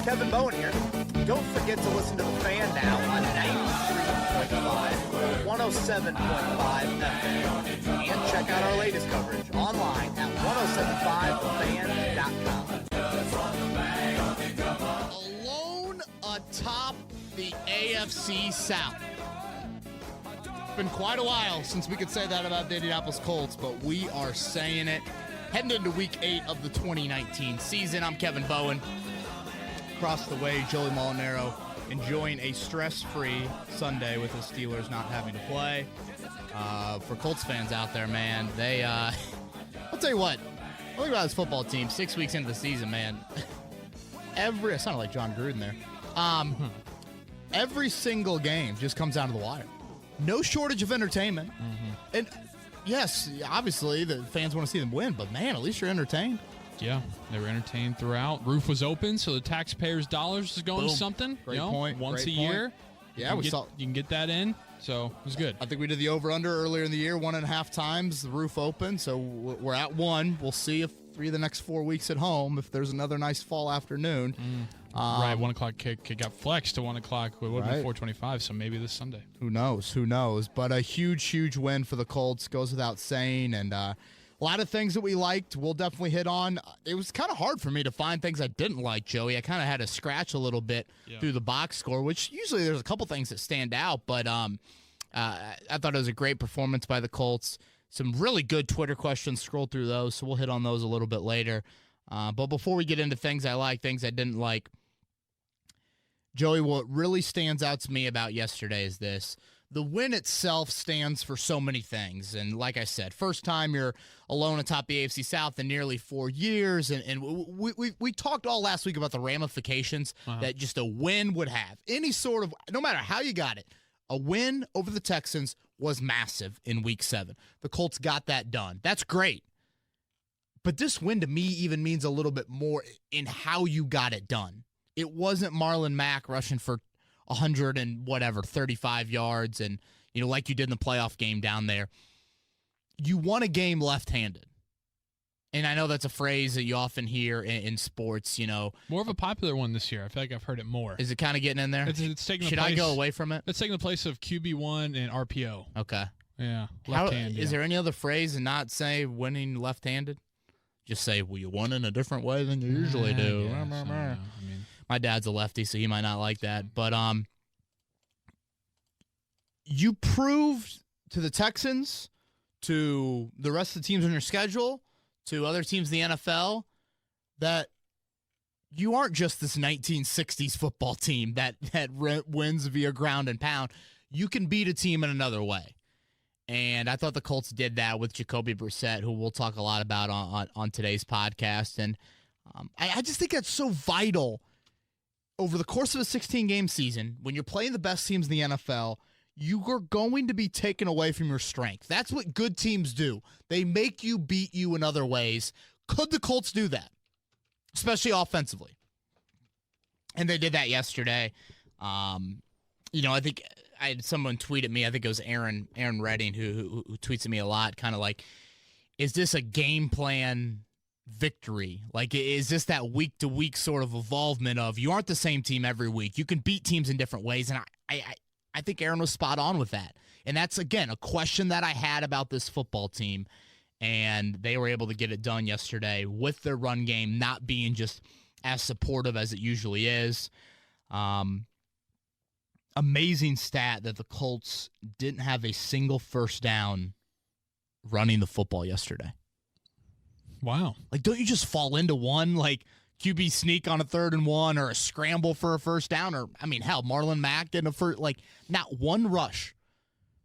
Kevin Bowen here. Don't forget to listen to The Fan now on 93.5, 107.5 FM. And check out our latest coverage online at 1075thefan.com. Alone atop the AFC South. It's been quite a while since we could say that about the Indianapolis Colts, but we are saying it. Heading into Week 8 of the 2019 season, I'm Kevin Bowen. Across the way, Joey Molinaro enjoying a stress-free Sunday with the Steelers not having to play. For Colts fans out there, man, they, I'll tell you what, look about this football team, 6 weeks into the season, man. I sounded like John Gruden there. Every single game just comes down to the wire. No shortage of entertainment. And yes, obviously the fans want to see them win, but man, at least you're entertained. Yeah, they were entertained throughout. Roof was open, so the taxpayers' dollars is going to something. Great point. Once a year. Yeah, you can get that in, so it was good. I think we did the over-under earlier in the year, 1.5 times the roof open, so we're at 1. We'll see if 3 of the next 4 weeks at home, if there's another nice fall afternoon. Right, 1 o'clock kick got flexed to 1 o'clock. It would have been 4:25, so maybe this Sunday. Who knows? But a huge win for the Colts, goes without saying, and a lot of things that we liked, we'll definitely hit on. It was kind of hard for me to find things I didn't like, Joey. I kind of had to scratch a little bit through the box score, which usually there's a couple things that stand out, but I thought it was a great performance by the Colts. Some really good Twitter questions, scroll through those, so we'll hit on those a little bit later. But before we get into things I like, things I didn't like, Joey, what really stands out to me about yesterday is this. The win itself stands for so many things. And like I said, first time you're alone atop the AFC South in nearly 4 years. And we talked all last week about the ramifications that just a win would have. Any sort of, no matter how you got it, a win over the Texans was massive in Week 7. The Colts got that done. That's great. But this win to me even means a little bit more in how you got it done. It wasn't Marlon Mack rushing for 35 yards and, like you did in the playoff game down there. You won a game left-handed. And I know that's a phrase that you often hear in sports, More of a popular one this year. I feel like I've heard it more. Is it kind of getting in there? It's taking Should I go away from it? It's taking the place of QB1 and RPO. Okay. Yeah, left-handed. Is there any other phrase and not say winning left-handed? Just say, well, you won in a different way than you usually do. My dad's a lefty, so he might not like that. But you proved to the Texans, to the rest of the teams on your schedule, to other teams in the NFL, that you aren't just this 1960s football team that wins via ground and pound. You can beat a team in another way. And I thought the Colts did that with Jacoby Brissett, who we'll talk a lot about on today's podcast. And I just think that's so vital. Over the course of a 16-game season, when you're playing the best teams in the NFL, you are going to be taken away from your strength. That's what good teams do. They make you beat you in other ways. Could the Colts do that? Especially offensively. And they did that yesterday. I think I had someone tweet at me, I think it was Aaron Redding, who tweets at me a lot, kind of like, is this a game plan victory? Like, is this that week-to-week sort of evolvement of you aren't the same team every week? You can beat teams in different ways, and I think Aaron was spot on with that. And that's, again, a question that I had about this football team, and they were able to get it done yesterday with their run game not being just as supportive as it usually is. Amazing stat that the Colts didn't have a single first down running the football yesterday. Wow. Like, don't you just fall into one, like QB sneak on a 3rd and 1 or a scramble for a first down? Or, hell, Marlon Mack getting a first, like, not one rush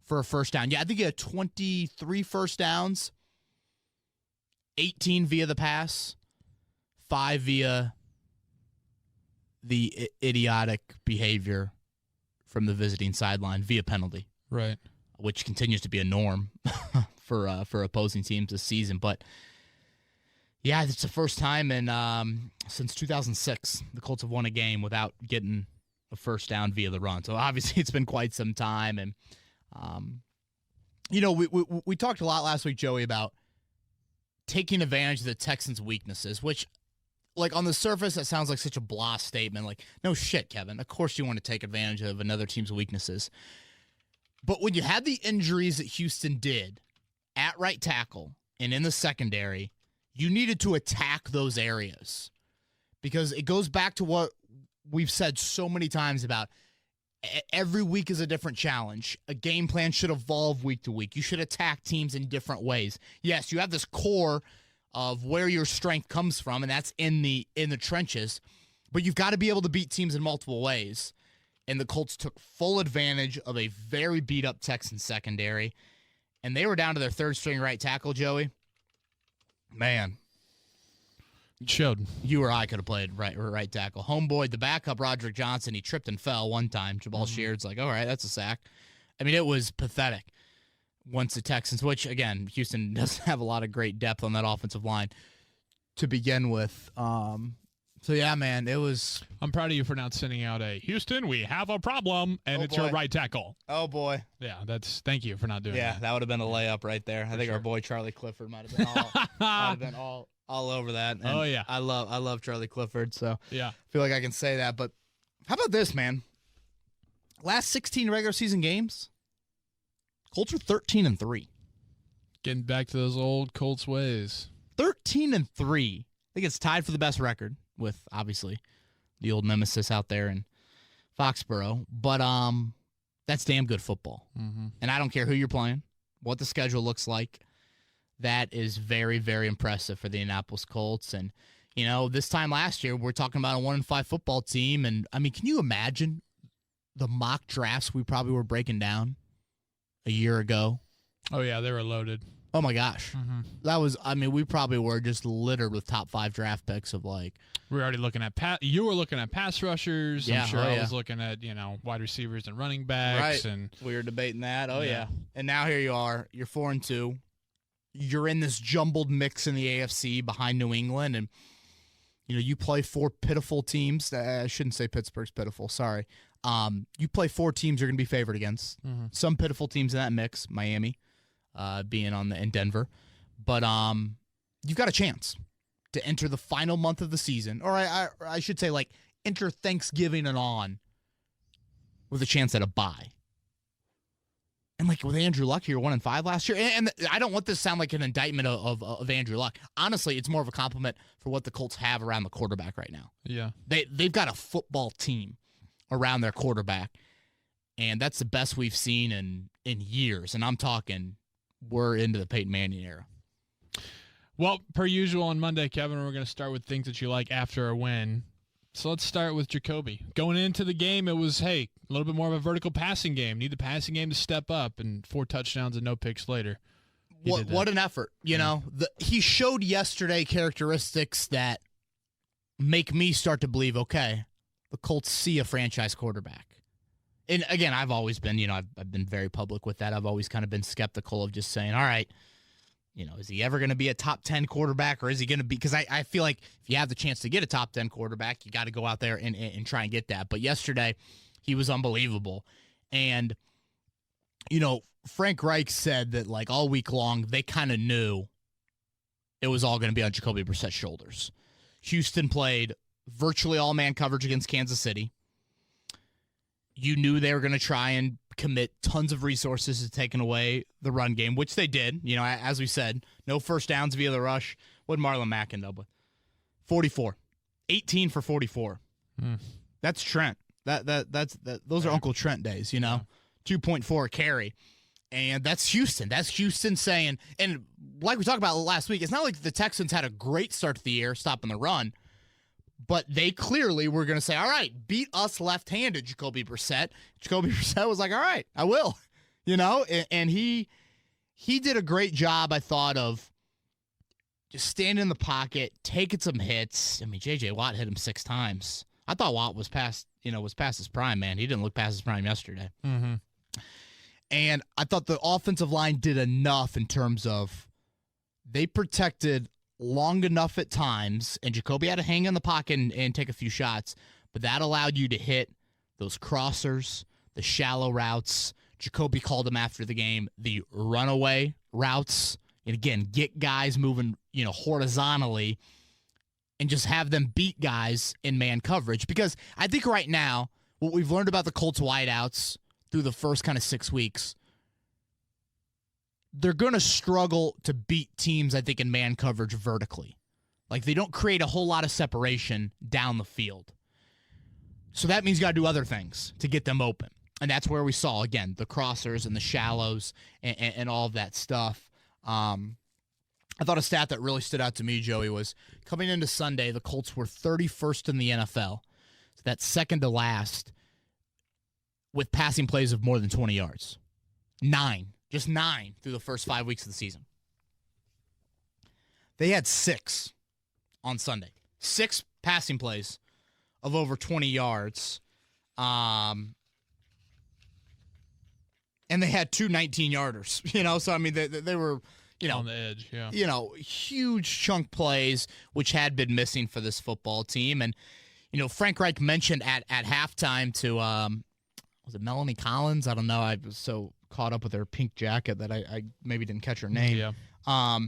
for a first down. Yeah, I think he had 23 first downs, 18 via the pass, 5 via the idiotic behavior from the visiting sideline via penalty. Right. Which continues to be a norm for opposing teams this season. But, yeah, it's the first time since 2006 the Colts have won a game without getting a first down via the run. So, obviously, it's been quite some time. And, we talked a lot last week, Joey, about taking advantage of the Texans' weaknesses, which like on the surface, that sounds like such a blah statement. Like, no shit, Kevin. Of course you want to take advantage of another team's weaknesses. But when you had the injuries that Houston did at right tackle and in the secondary, you needed to attack those areas. Because it goes back to what we've said so many times about every week is a different challenge. A game plan should evolve week to week. You should attack teams in different ways. Yes, you have this core of where your strength comes from, and that's in the trenches. But you've got to be able to beat teams in multiple ways. And the Colts took full advantage of a very beat-up Texans secondary. And they were down to their third-string right tackle, Joey. Man. It showed. You or I could have played right tackle. Homeboy, the backup, Roderick Johnson, he tripped and fell one time. Jabal Sheard's like, all right, that's a sack. I mean, it was pathetic once the Texans, which, again, Houston doesn't have a lot of great depth on that offensive line to begin with. So, yeah, man, it was. I'm proud of you for not sending out a Houston, we have a problem, and it's your right tackle. Oh, boy. Yeah, thank you for not doing that. Yeah, that would have been a layup right there. I think our boy Charlie Clifford might have been all over that. And oh, yeah. I love Charlie Clifford, so yeah, I feel like I can say that. But how about this, man? Last 16 regular season games, Colts are 13-3. Getting back to those old Colts ways. 13-3. I think it's tied for the best record with, obviously, the old nemesis out there in Foxborough. But that's damn good football. Mm-hmm. And I don't care who you're playing, what the schedule looks like. That is very, very impressive for the Indianapolis Colts. And, you know, this time last year, we're talking about a 1-5 football team. And, I mean, can you imagine the mock drafts we probably were breaking down a year ago? Oh, yeah, they were loaded. Oh, my gosh. Mm-hmm. That was, I mean, we probably were just littered with top 5 draft picks of like. We were already looking at you were looking at pass rushers. Yeah, I'm sure I was looking at, wide receivers and running backs. Right. And we were debating that. Oh, yeah. And now here you are. You're 4-2. You're in this jumbled mix in the AFC behind New England. And, you play 4 pitiful teams. I shouldn't say Pittsburgh's pitiful. Sorry. You play 4 teams you're going to be favored against. Mm-hmm. Some pitiful teams in that mix. Miami. Being in Denver, but you've got a chance to enter the final month of the season, or I should say, like, enter Thanksgiving and on with a chance at a bye. And like with Andrew Luck, you're 1-5 last year, and I don't want this to sound like an indictment of Andrew Luck. Honestly, it's more of a compliment for what the Colts have around the quarterback right now. Yeah, they've got a football team around their quarterback, and that's the best we've seen in years. And I'm talking. We're into the Peyton Manning era. Well, per usual on Monday, Kevin, we're going to start with things that you like after a win. So let's start with Jacoby. Going into the game, it was, a little bit more of a vertical passing game. Need the passing game to step up, and 4 touchdowns and no picks later. What an effort. He showed yesterday characteristics that make me start to believe, okay, the Colts see a franchise quarterback. And again, I've always been, I've been very public with that. I've always kind of been skeptical of just saying, all right, is he ever going to be a top 10 quarterback, or is he going to be? Because I feel like if you have the chance to get a top 10 quarterback, you got to go out there and try and get that. But yesterday, he was unbelievable. And, Frank Reich said that, like, all week long, they kind of knew it was all going to be on Jacoby Brissett's shoulders. Houston played virtually all man coverage against Kansas City. You knew they were going to try and commit tons of resources to taking away the run game, which they did. As we said, no first downs via the rush. What did Marlon Mack end up with? 44. 18 for 44. That's Trent. Those are Uncle Trent days, 2.4 carry. And that's Houston. That's Houston saying, and like we talked about last week, it's not like the Texans had a great start to the year stopping the run. But they clearly were going to say, all right, beat us left-handed, Jacoby Brissett. Jacoby Brissett was like, all right, I will. And he did a great job, I thought, of just standing in the pocket, taking some hits. I mean, J.J. Watt hit him 6 times. I thought Watt was past his prime, man. He didn't look past his prime yesterday. Mm-hmm. And I thought the offensive line did enough in terms of they protected long enough at times, and Jacoby had to hang in the pocket and take a few shots, but that allowed you to hit those crossers, the shallow routes. Jacoby called them after the game, the runaway routes, and again, get guys moving, horizontally and just have them beat guys in man coverage. Because I think right now, what we've learned about the Colts wideouts through the first kind of 6 weeks, they're going to struggle to beat teams, I think, in man coverage vertically. Like, they don't create a whole lot of separation down the field. So that means you got to do other things to get them open. And that's where we saw, again, the crossers and the shallows and all of that stuff. I thought a stat that really stood out to me, Joey, was coming into Sunday, the Colts were 31st in the NFL. So that's second to last with passing plays of more than 20 yards. 9. Just 9 through the first 5 weeks of the season. They had 6 on Sunday. 6 passing plays of over 20 yards. And they had 2 19-yarders, so, I mean, they were, on the edge, yeah. Huge chunk plays, which had been missing for this football team. And, Frank Reich mentioned at halftime to, was it Melanie Collins? I don't know. I was so caught up with her pink jacket that I maybe didn't catch her name. Yeah.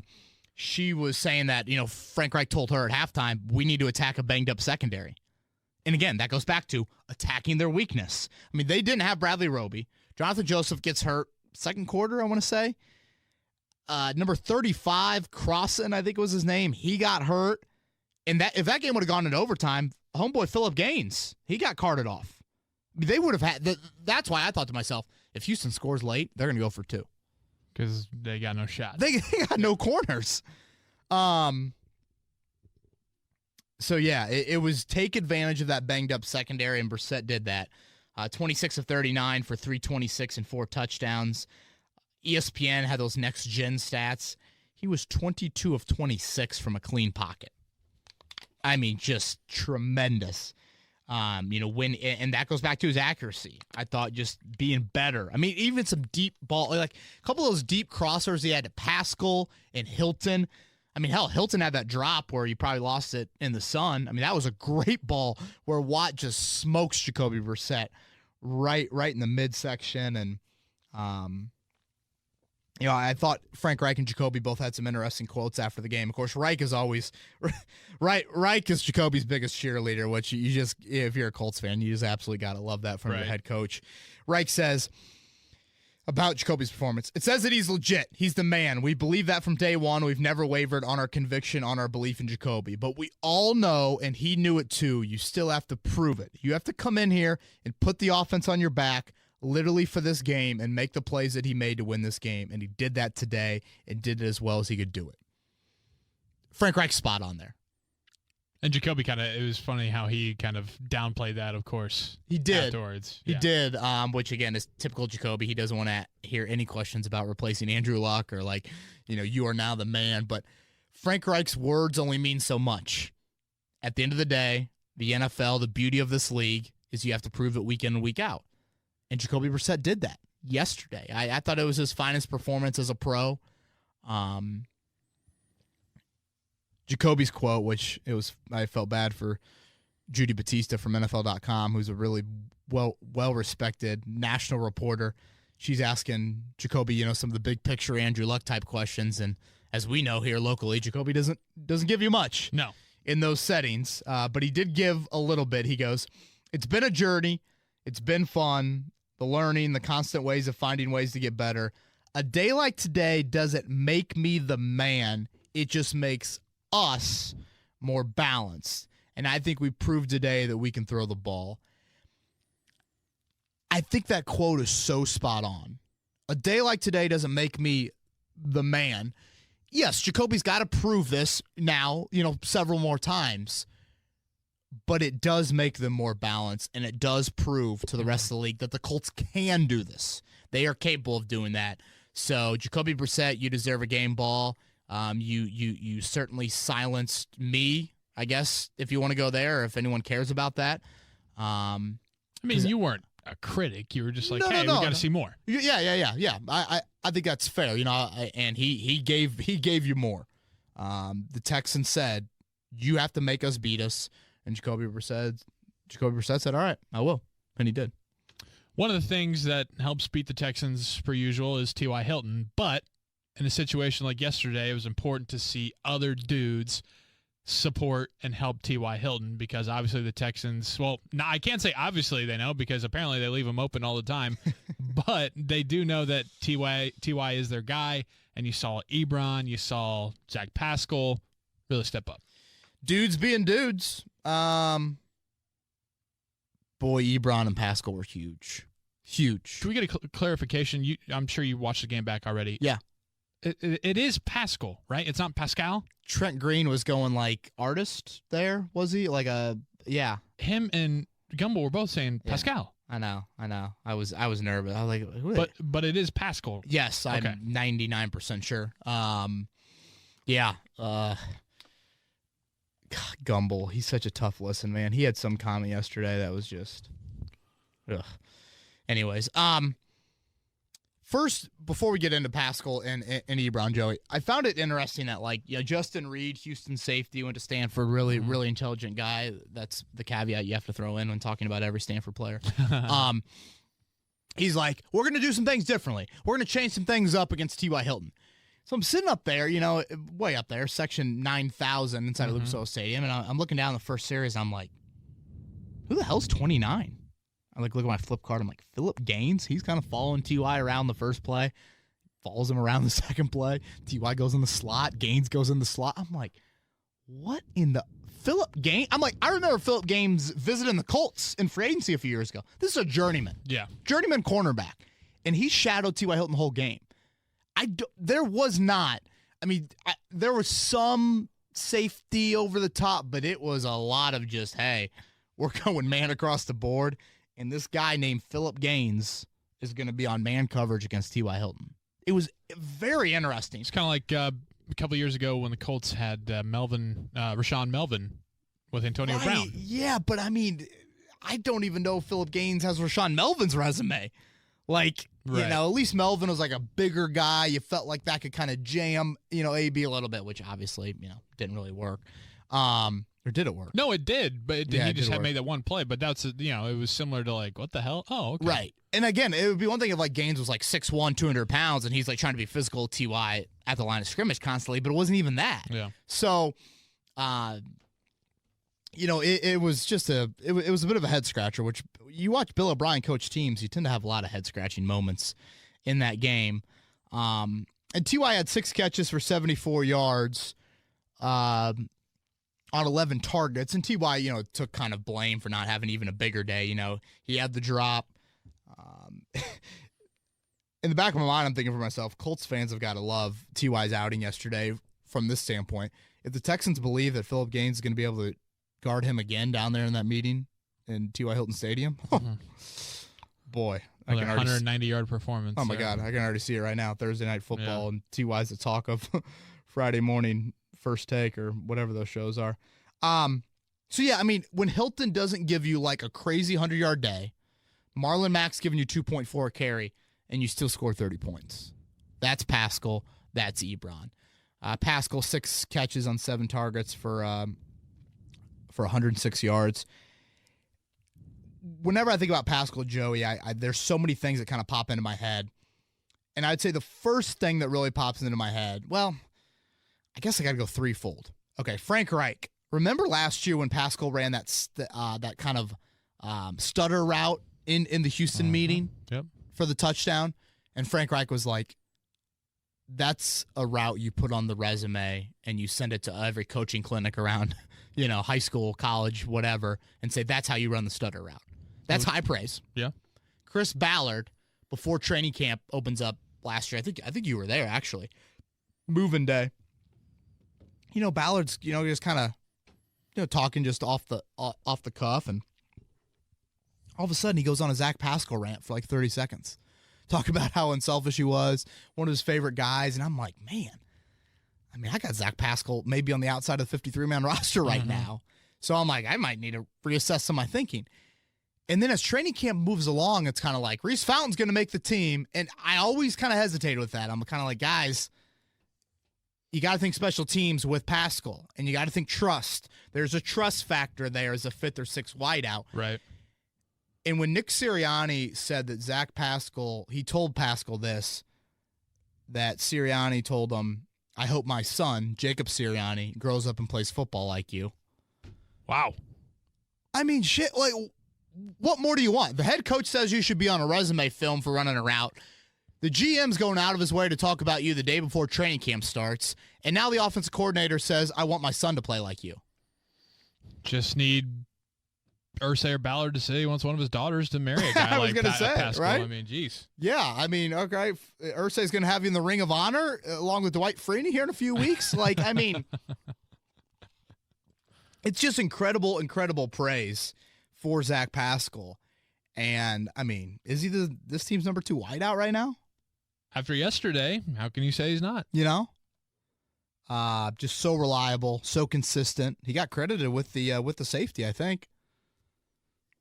She was saying that, Frank Reich told her at halftime, we need to attack a banged-up secondary. And again, that goes back to attacking their weakness. I mean, they didn't have Bradley Roby. Jonathan Joseph gets hurt second quarter, I want to say. Number 35, Crossan, I think was his name. He got hurt. And if that game would have gone into overtime, homeboy Phillip Gaines, he got carted off. They would have had that's why I thought to myself, if Houston scores late, they're going to go for 2. Because they got no shot. They got no corners. So, yeah, it was take advantage of that banged-up secondary, and Brissett did that. 26 of 39 for 326 and 4 touchdowns. ESPN had those next-gen stats. He was 22 of 26 from a clean pocket. I mean, just tremendous. And that goes back to his accuracy. I thought just being better. I mean, even some deep ball, like a couple of those deep crossers he had to Pascal and Hilton. I mean, hell, Hilton had that drop where he probably lost it in the sun. I mean, that was a great ball where Watt just smokes Jacoby Brissett right in the midsection. And, I thought Frank Reich and Jacoby both had some interesting quotes after the game. Of course, Reich is always Reich is Jacoby's biggest cheerleader, which you just, if you're a Colts fan, you just absolutely got to love that from your head coach. Reich says about Jacoby's performance, it says that he's legit. He's the man. We believe that from day one. We've never wavered on our conviction, on our belief in Jacoby. But we all know, and he knew it too, you still have to prove it. You have to come in here and put the offense on your back, literally for this game, and make the plays that he made to win this game. And he did that today and did it as well as he could do it. Frank Reich's spot on there. And Jacoby it was funny how he kind of downplayed that, of course. He did. Afterwards. He did, which, again, is typical Jacoby. He doesn't want to hear any questions about replacing Andrew Luck or, you are now the man. But Frank Reich's words only mean so much. At the end of the day, the NFL, the beauty of this league is you have to prove it week in and week out. And Jacoby Brissett did that yesterday. I thought it was his finest performance as a pro. Jacoby's quote, which I felt bad for Judy Batista from NFL.com, who's a really well-respected national reporter. She's asking Jacoby, some of the big picture Andrew Luck type questions, and as we know here locally, Jacoby doesn't give you much. No. In those settings, but he did give a little bit. He goes, "It's been a journey. It's been fun. The learning, the constant ways of finding ways to get better. A day like today doesn't make me the man. It just makes us more balanced. And I think we proved today that we can throw the ball." I think that quote is so spot on. A day like today doesn't make me the man. Yes, Jacoby's got to prove this now, several more times. But it does make them more balanced, and it does prove to the rest of the league that the Colts can do this. They are capable of doing that. So, Jacoby Brissett, you deserve a game ball. You certainly silenced me, I guess, if you want to go there, or if anyone cares about that. You weren't a critic. You were just like, we got to see more. Yeah. I think that's fair. And he gave you more. The Texans said, you have to make us beat us. And Jacoby Brissett said, all right, I will. And he did. One of the things that helps beat the Texans, per usual, is T.Y. Hilton. But in a situation like yesterday, it was important to see other dudes support and help T.Y. Hilton, because obviously the Texans, well, no, I can't say obviously they know, because apparently they leave him open all the time, but they do know that T.Y. is their guy, and you saw Ebron, you saw Zach Pascal really step up. Dudes being dudes. Boy, Ebron and Pascal were huge. Huge. Can we get a clarification? I'm sure you watched the game back already. Yeah. It is Pascal, right? It's not Pascal? Trent Green was going like artist there, was he? Like yeah. Him and Gumbel were both saying Pascal. I know. I was nervous. I was like, who but it is Pascal. Yes, I'm 99% sure. Yeah. God, Gumbel, he's such a tough listen, man. He had some comment yesterday that was just ugh. Anyways, first, before we get into Pascal and Ebron, Joey, I found it interesting that, like, Justin Reed, Houston safety, went to Stanford, really intelligent guy. That's the caveat you have to throw in when talking about every Stanford player. He's like, we're going to do some things differently. We're going to change some things up against T.Y. Hilton. So I'm sitting up there, way up there, section 9,000 inside of Lucas Oil Stadium, and I'm looking down the first series, and I'm like, who the hell's 29? I look at my flip card. I'm like, Phillip Gaines? He's kind of following T.Y. around the first play. Follows him around the second play. T.Y. goes in the slot. Gaines goes in the slot. I'm like, what in the Phillip Gaines? I'm like, I remember Phillip Gaines visiting the Colts in free agency a few years ago. This is a journeyman. Yeah. Journeyman cornerback. And he shadowed T.Y. Hilton the whole game. There was some safety over the top, but it was a lot of just, hey, we're going man across the board. And this guy named Phillip Gaines is going to be on man coverage against T.Y. Hilton. It was very interesting. It's kind of like a couple of years ago when the Colts had Rashawn Melvin with Antonio Brown. Yeah, but I mean, I don't even know if Phillip Gaines has Rashawn Melvin's resume. Like, at least Melvin was like a bigger guy. You felt like that could kind of jam, AB a little bit, which obviously, didn't really work. Or did it work? No, it did, but he just had made that one play. But that's, it was similar to like, what the hell? Oh, okay. Right. And again, it would be one thing if like Gaines was like 6'1", 200 pounds, and he's like trying to be physical T.Y. at the line of scrimmage constantly, but it wasn't even that. Yeah. So, it was just it was a bit of a head scratcher, which you watch Bill O'Brien coach teams, you tend to have a lot of head scratching moments in that game. And T.Y. had 6 catches for 74 yards. On 11 targets, and T.Y., took kind of blame for not having even a bigger day. He had the drop. In the back of my mind, I'm thinking for myself, Colts fans have got to love T.Y.'s outing yesterday from this standpoint. If the Texans believe that Phillip Gaines is going to be able to guard him again down there in that meeting in T.Y. Hilton Stadium, boy. I can 190-yard performance. Oh, my God. I can already see it right now. Thursday Night Football, and T.Y.'s the talk of Friday morning First Take or whatever those shows are. When Hilton doesn't give you like a crazy 100-yard day, Marlon Mack's giving you 2.4 carry, and you still score 30 points. That's Pascal. That's Ebron. Pascal, 6 catches on 7 targets for 106 yards. Whenever I think about Pascal, Joey, there's so many things that kind of pop into my head. And I'd say the first thing that really pops into my head, well, I guess I got to go threefold. Okay, Frank Reich. Remember last year when Pascal ran that kind of stutter route in the Houston meeting for the touchdown? And Frank Reich was like, that's a route you put on the resume and you send it to every coaching clinic around, high school, college, whatever, and say that's how you run the stutter route. That's high praise. Yeah. Chris Ballard, before training camp opens up last year, I think you were there actually. Moving day. Ballard's, just kind of, talking just off the cuff, and all of a sudden he goes on a Zach Pascal rant for like 30 seconds. Talk about how unselfish he was, one of his favorite guys, and I'm like, man, I got Zach Pascal maybe on the outside of the 53-man roster right now. So I'm like, I might need to reassess some of my thinking. And then as training camp moves along, it's kind of like, Reese Fountain's going to make the team, and I always kind of hesitated with that. I'm kind of like, guys, you got to think special teams with Pascal, and you got to think trust. There's a trust factor there as a 5th or 6th wideout. Right. And when Nick Sirianni said that Zach Pascal, he told Pascal this, that Sirianni told him, I hope my son, Jacob Sirianni, grows up and plays football like you. Wow. I mean, shit, like, what more do you want? The head coach says you should be on a resume film for running a route. The GM's going out of his way to talk about you the day before training camp starts. And now the offensive coordinator says, I want my son to play like you. Just need Irsay or Ballard to say he wants one of his daughters to marry a guy I was like gonna say, Pascal. right? I mean, geez. Yeah, I mean, okay, Irsay's going to have you in the Ring of Honor along with Dwight Freeney here in a few weeks. Like, I mean, it's just incredible, incredible praise for Zach Pascal. And, I mean, is he this team's number 2 wideout right now? After yesterday, how can you say he's not? You know? Just so reliable, so consistent. He got credited with the safety, I think.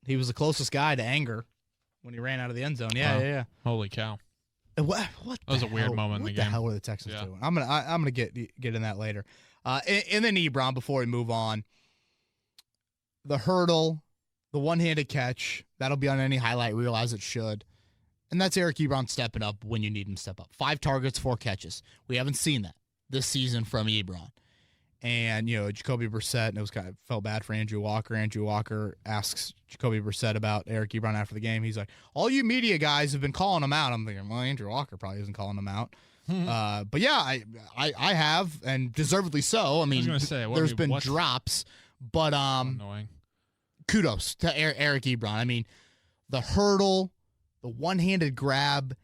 He was the closest guy to anger when he ran out of the end zone. Yeah, Wow. yeah. Holy cow. What That was a weird moment in the What game. the hell were the Texans doing? I'm gonna get in that later. And then Ebron, before we move on, the hurdle, the one-handed catch, that'll be on any highlight reel as it should. And that's Eric Ebron stepping up when you need him to step up. 5 targets, 4 catches. We haven't seen that this season from Ebron. And, you know, Jacoby Brissett, and it was felt bad for Andrew Walker. Andrew Walker asks Jacoby Brissett about Eric Ebron after the game. He's like, all you media guys have been calling him out. I'm thinking, well, Andrew Walker probably isn't calling him out. But, yeah, I have, and deservedly so. I mean, there's been drops. But Annoying. Kudos to Eric Ebron. I mean, the hurdle, the one-handed grab.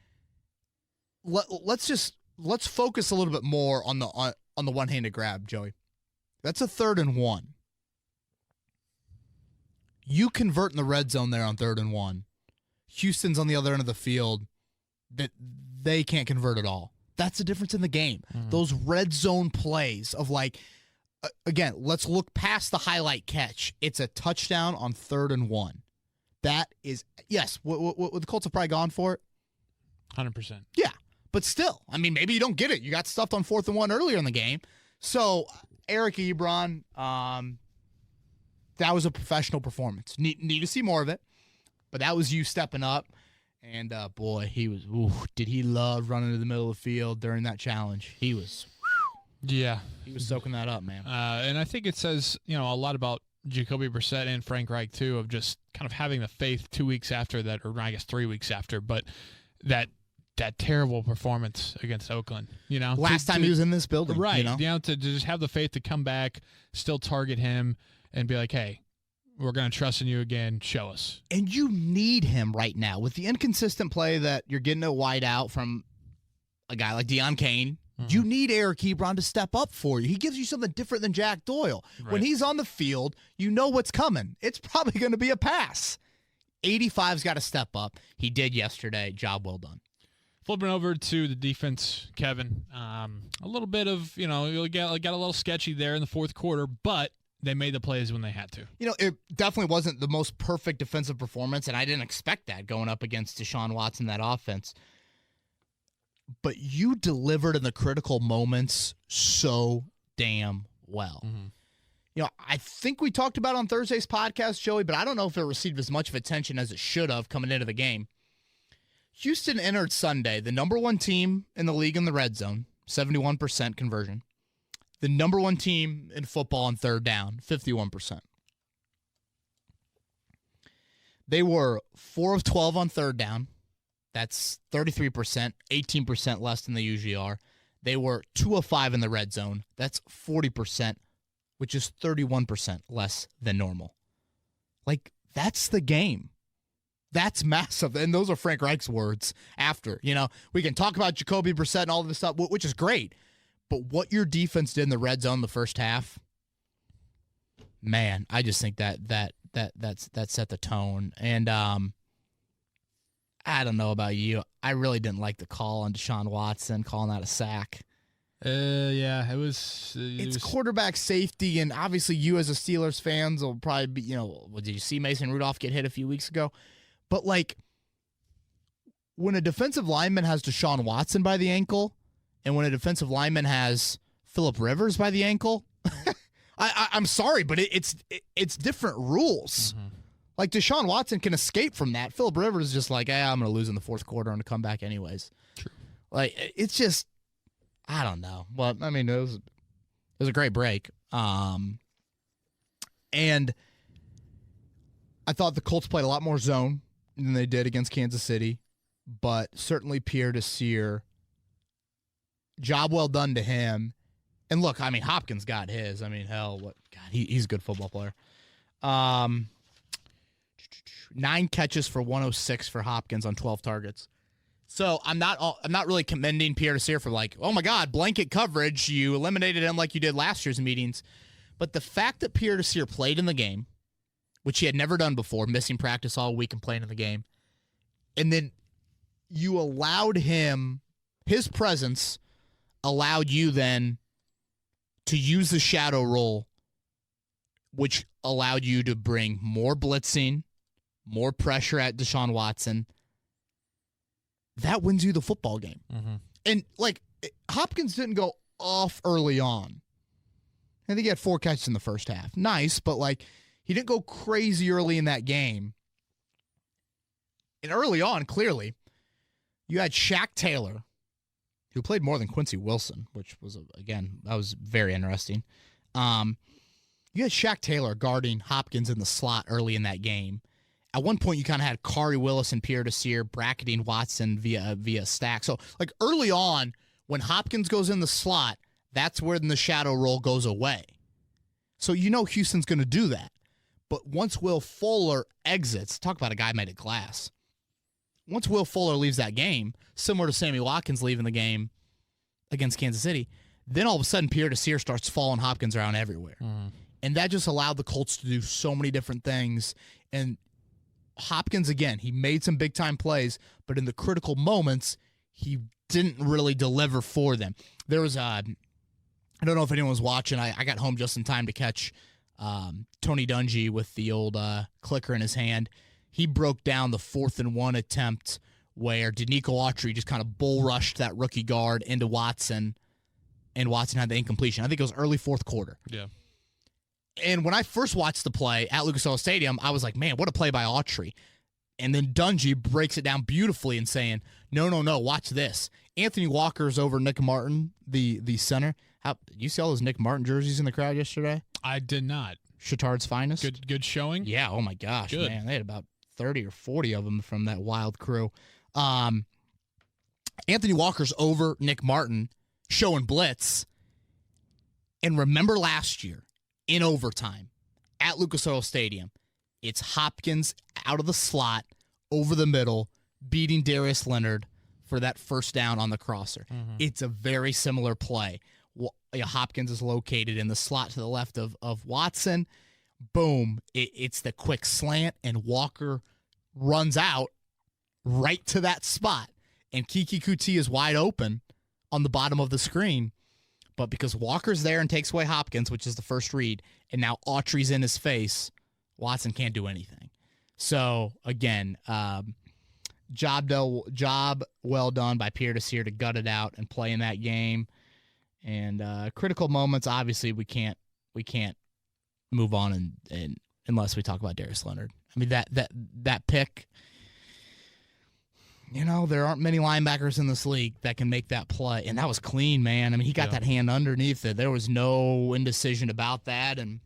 Let's focus a little bit more on the one-handed grab, Joey. That's a 3rd and 1. You convert in the red zone there on 3rd and 1. Houston's on the other end of the field. That they can't convert at all. That's the difference in the game. Mm-hmm. Those red zone plays of like, again, let's look past the highlight catch. It's a touchdown on 3rd and 1. That is, yes, what the Colts have probably gone for it. 100%. Yeah, but still, I mean, maybe you don't get it. You got stuffed on 4th and 1 earlier in the game. So, Eric Ebron, that was a professional performance. Need to see more of it, but that was you stepping up. And, boy, did he love running to the middle of the field during that challenge. He was soaking that up, man. And I think it says, a lot about Jacoby Brissett and Frank Reich, too, of just kind of having the faith 2 weeks after that, or I guess 3 weeks after, but that terrible performance against Oakland, Last time he was in this building. Right. To just have the faith to come back, still target him, and be like, hey, we're going to trust in you again. Show us. And you need him right now. With the inconsistent play that you're getting a wide out from a guy like Deion Kane, you need Eric Ebron to step up for you. He gives you something different than Jack Doyle. Right. When he's on the field, you know what's coming. It's probably going to be a pass. 85's got to step up. He did yesterday. Job well done. Flipping over to the defense, Kevin, a little bit of, you got a little sketchy there in the fourth quarter, but they made the plays when they had to. It definitely wasn't the most perfect defensive performance, and I didn't expect that going up against Deshaun Watson, that offense. But you delivered in the critical moments so damn well. Mm-hmm. I think we talked about it on Thursday's podcast, Joey, but I don't know if it received as much of attention as it should have coming into the game. Houston entered Sunday, the number 1 team in the league in the red zone, 71% conversion. The number 1 team in football on 3rd down, 51%. They were 4 of 12 on 3rd down. That's 33%, 18% less than they usually are. They were 2 of 5 in the red zone. That's 40%, which is 31% less than normal. Like, that's the game. That's massive. And those are Frank Reich's words after. We can talk about Jacoby Brissett and all of this stuff, which is great. But what your defense did in the red zone the first half, man, I just think that set the tone. And I don't know about you. I really didn't like the call on Deshaun Watson, calling that a sack. Yeah, it was quarterback safety, and obviously you as a Steelers fans will probably be, did you see Mason Rudolph get hit a few weeks ago? But, like, when a defensive lineman has Deshaun Watson by the ankle, and when a defensive lineman has Phillip Rivers by the ankle, I'm sorry, but it's different rules. Mm-hmm. Like, Deshaun Watson can escape from that. Phillip Rivers is just like, I'm going to lose in the fourth quarter and come back anyways. True. Like, it's just, I don't know. Well, I mean, it was a great break. And I thought the Colts played a lot more zone than they did against Kansas City, but certainly Pierre Desir, job well done to him. And look, I mean, Hopkins got his. I mean, hell, he's a good football player. 9 catches for 106 for Hopkins on 12 targets. So I'm not really commending Pierre Desir for like, oh my God, blanket coverage. You eliminated him like you did last year's meetings. But the fact that Pierre Desir played in the game, which he had never done before, missing practice all week and playing in the game, and then you allowed him, his presence allowed you then to use the shadow role, which allowed you to bring more blitzing, more pressure at Deshaun Watson. That wins you the football game. Mm-hmm. And, like, Hopkins didn't go off early on. I think he had 4 catches in the first half. Nice, but, like, he didn't go crazy early in that game. And early on, clearly, you had Shaq Taylor, who played more than Quincy Wilson, which was, again, that was very interesting. You had Shaq Taylor guarding Hopkins in the slot early in that game. At one point, you kind of had Kari Willis and Pierre Desir bracketing Watson via stack. So, like, early on, when Hopkins goes in the slot, that's where the shadow roll goes away. So you know Houston's going to do that. But once Will Fuller exits, talk about a guy made of glass. Once Will Fuller leaves that game, similar to Sammy Watkins leaving the game against Kansas City, then all of a sudden Pierre Desir starts following Hopkins around everywhere. Mm. And that just allowed the Colts to do so many different things. And Hopkins, again, he made some big-time plays, but in the critical moments, he didn't really deliver for them. There was I don't know if anyone was watching. I got home just in time to catch Tony Dungy with the old clicker in his hand. He broke down the 4th and 1 attempt where Danico Autry just kind of bull rushed that rookie guard into Watson, and Watson had the incompletion. I think it was early 4th quarter. Yeah. And when I first watched the play at Lucas Oil Stadium, I was like, man, what a play by Autry. And then Dungy breaks it down beautifully and saying, no, watch this. Anthony Walker's over Nick Martin, the center. Did you see all those Nick Martin jerseys in the crowd yesterday? I did not. Chittard's finest. Good showing? Yeah, oh my gosh, good. Man. They had about 30 or 40 of them from that wild crew. Anthony Walker's over Nick Martin showing blitz. And remember last year, in overtime, at Lucas Oil Stadium, it's Hopkins out of the slot, over the middle, beating Darius Leonard for that first down on the crosser. Mm-hmm. It's a very similar play. Hopkins is located in the slot to the left of Watson. Boom. It's the quick slant, and Walker runs out right to that spot. And Kiki Kuti is wide open on the bottom of the screen. But because Walker's there and takes away Hopkins, which is the first read, and now Autry's in his face, Watson can't do anything. So, again, job well done by Pierre Desir to gut it out and play in that game. And critical moments, obviously, we can't move on and unless we talk about Darius Leonard. I mean, that pick, there aren't many linebackers in this league that can make that play. And that was clean, man. I mean, he got that hand underneath it. There was no indecision about that. And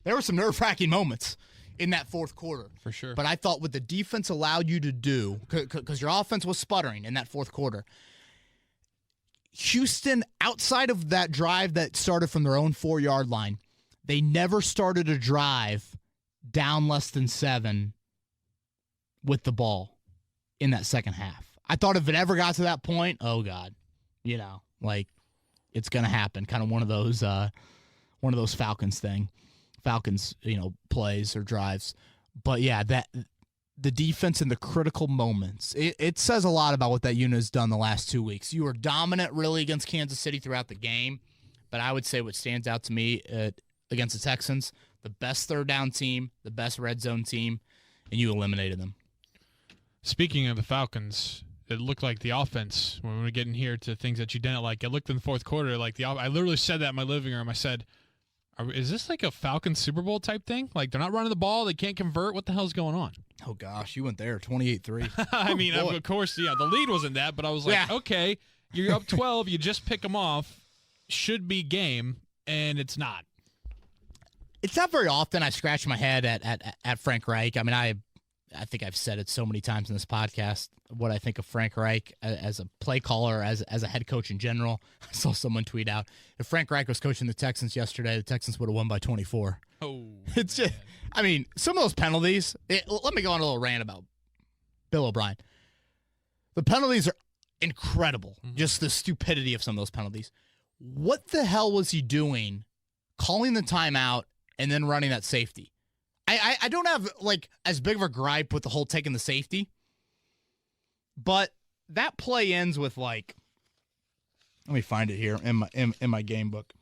there were some nerve-wracking moments in that 4th quarter. For sure. But I thought what the defense allowed you to do, because your offense was sputtering in that 4th quarter, Houston, outside of that drive that started from their own 4-yard line, they never started a drive down less than 7 with the ball in that second half. I thought if it ever got to that point, oh God, it's going to happen. Kind of one of those Falcons plays or drives. But yeah, that the defense in the critical moments, it says a lot about what that unit has done the last 2 weeks. You were dominant really against Kansas City throughout the game, but I would say what stands out to me against the Texans, the best 3rd down team, the best red zone team, and you eliminated them. Speaking of the Falcons, it looked like the offense, when we were getting here to things that you didn't like, it looked in the 4th quarter like I literally said that in my living room. I said, is this like a Falcons Super Bowl type thing? Like they're not running the ball, they can't convert. What the hell's going on? Oh gosh, you went there, 28-3. I mean, of course, the lead wasn't that, but I was like, okay, You're up 12. You just pick them off. Should be game, and it's not. It's not very often I scratch my head at Frank Reich. I mean, I think I've said it so many times in this podcast what I think of Frank Reich as a play caller, as a head coach in general. I saw someone tweet out, if Frank Reich was coaching the Texans yesterday, the Texans would have won by 24. Oh, it's just, I mean, some of those penalties. Let me go on a little rant about Bill O'Brien. The penalties are incredible. Mm-hmm. Just the stupidity of some of those penalties. What the hell was he doing calling the timeout and then running that safety? I don't have, like, as big of a gripe with the whole taking the safety, but that play ends with, like, let me find it here in my game book.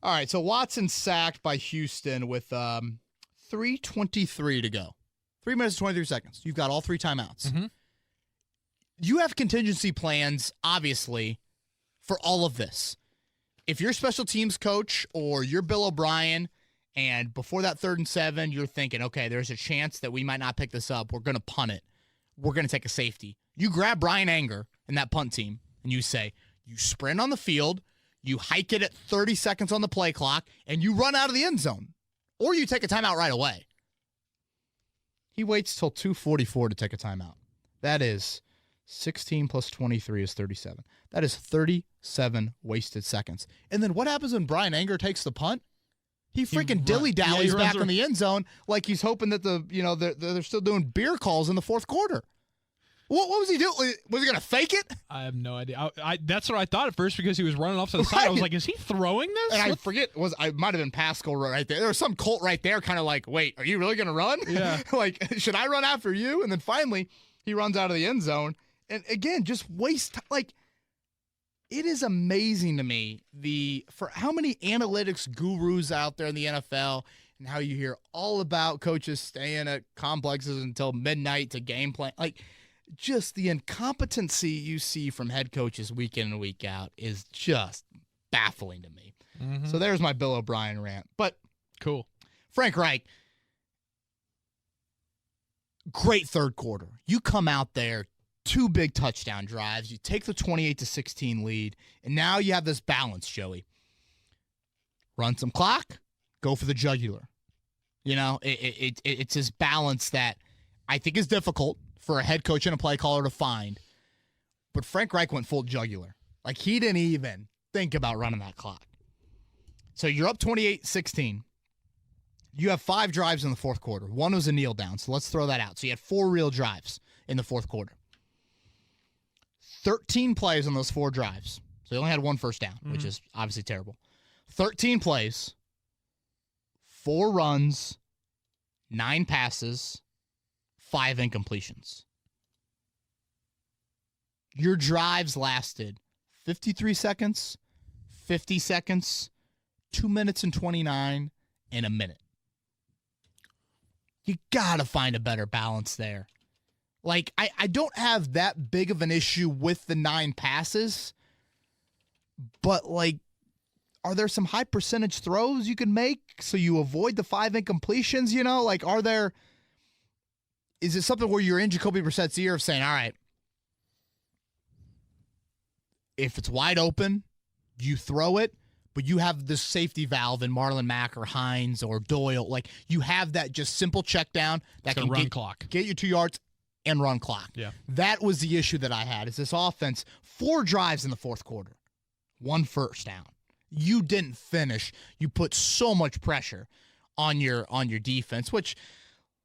All right, so Watson sacked by Houston with 3:23 to go. 3 minutes and 23 seconds. You've got all 3 timeouts. Mm-hmm. You have contingency plans, obviously, for all of this. If you're special teams coach or you're Bill O'Brien, and before that 3rd and 7, you're thinking, okay, there's a chance that we might not pick this up. We're going to punt it. We're going to take a safety. You grab Brian Anger and that punt team, and you say, you sprint on the field, you hike it at 30 seconds on the play clock, and you run out of the end zone. Or you take a timeout right away. He waits till 2:44 to take a timeout. That is 16 plus 23 is 37. That is 37 wasted seconds. And then what happens when Brian Anger takes the punt? He freaking dilly-dallies back in the end zone like he's hoping that they're still doing beer calls in the 4th quarter. What was he doing? Was he going to fake it? I have no idea. That's what I thought at first because he was running off to the side. I was like, is he throwing this? And I forget, I might have been Pascal right there. There was some Colt right there kind of like, wait, are you really going to run? Yeah. Like, should I run after you? And then finally, he runs out of the end zone. And again, just waste, like, it is amazing to me for how many analytics gurus out there in the NFL and how you hear all about coaches staying at complexes until midnight to game plan. Like, just the incompetency you see from head coaches week in and week out is just baffling to me. Mm-hmm. So there's my Bill O'Brien rant. But cool. Frank Reich, great 3rd quarter. You come out there, 2 big touchdown drives. You take the 28-16 lead, and now you have this balance, Joey. Run some clock, go for the jugular. You know, it's this balance that I think is difficult for a head coach and a play caller to find. But Frank Reich went full jugular. Like, he didn't even think about running that clock. So you're up 28-16. You have 5 drives in the 4th quarter. 1 was a kneel down, so let's throw that out. So you had 4 real drives in the 4th quarter. 13 plays on those 4 drives. So you only had 1 first down, which is obviously terrible. 13 plays, 4 runs, 9 passes, 5 incompletions. Your drives lasted 53 seconds, 50 seconds, 2 minutes and 29, and a minute. You got to find a better balance there. Like, I don't have that big of an issue with the 9 passes, but, like, are there some high percentage throws you can make so you avoid the 5 incompletions, you know? Like, is it something where you're in Jacoby Brissett's ear of saying, all right, if it's wide open, you throw it, but you have this safety valve in Marlon Mack or Hines or Doyle. Like, you have that just simple check down that can run clock. Get you 2 yards and run clock. Yeah. That was the issue that I had, is this offense, 4 drives in the 4th quarter, 1 first down. You didn't finish. You put so much pressure on your defense, which,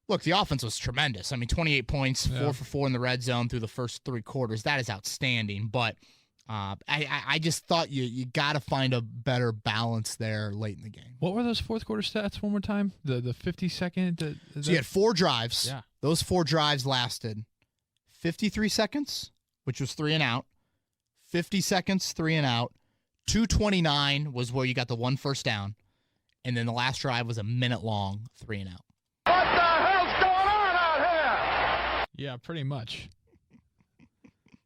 look, the offense was tremendous. I mean, 28 points, 4 for 4 in the red zone through the first 3 quarters. That is outstanding. But I just thought you got to find a better balance there late in the game. What were those 4th quarter stats one more time? The 50-second? So you had 4 drives. Yeah. Those 4 drives lasted 53 seconds, which was 3 and out, 50 seconds, 3 and out, 2:29 was where you got the 1 first down, and then the last drive was a minute long, 3 and out. What the hell's going on out here? Yeah, pretty much.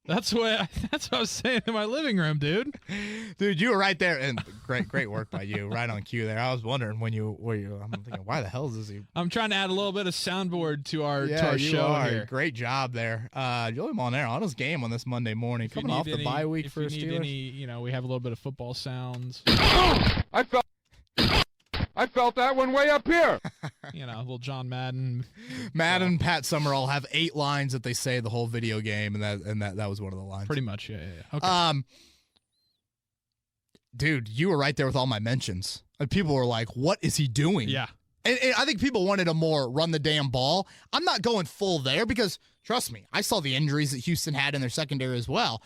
That's what I was saying in my living room, dude. Dude, you were right there, and great work by you, right on cue there. I was wondering when you were you. I'm thinking, why the hell is he? I'm trying to add a little bit of soundboard to our you show are. here. Great job there, Joey Monero on his game on this Monday morning, coming off the bye week for Steelers. We have a little bit of football sounds. I felt that one way up here. A little John Madden. Pat Summerall have 8 lines that they say the whole video game, and that was one of the lines. Pretty much, yeah. Okay. Dude, you were right there with all my mentions. Like, people were like, "What is he doing?" Yeah. And I think people wanted a more run the damn ball. I'm not going full there because, trust me, I saw the injuries that Houston had in their secondary as well.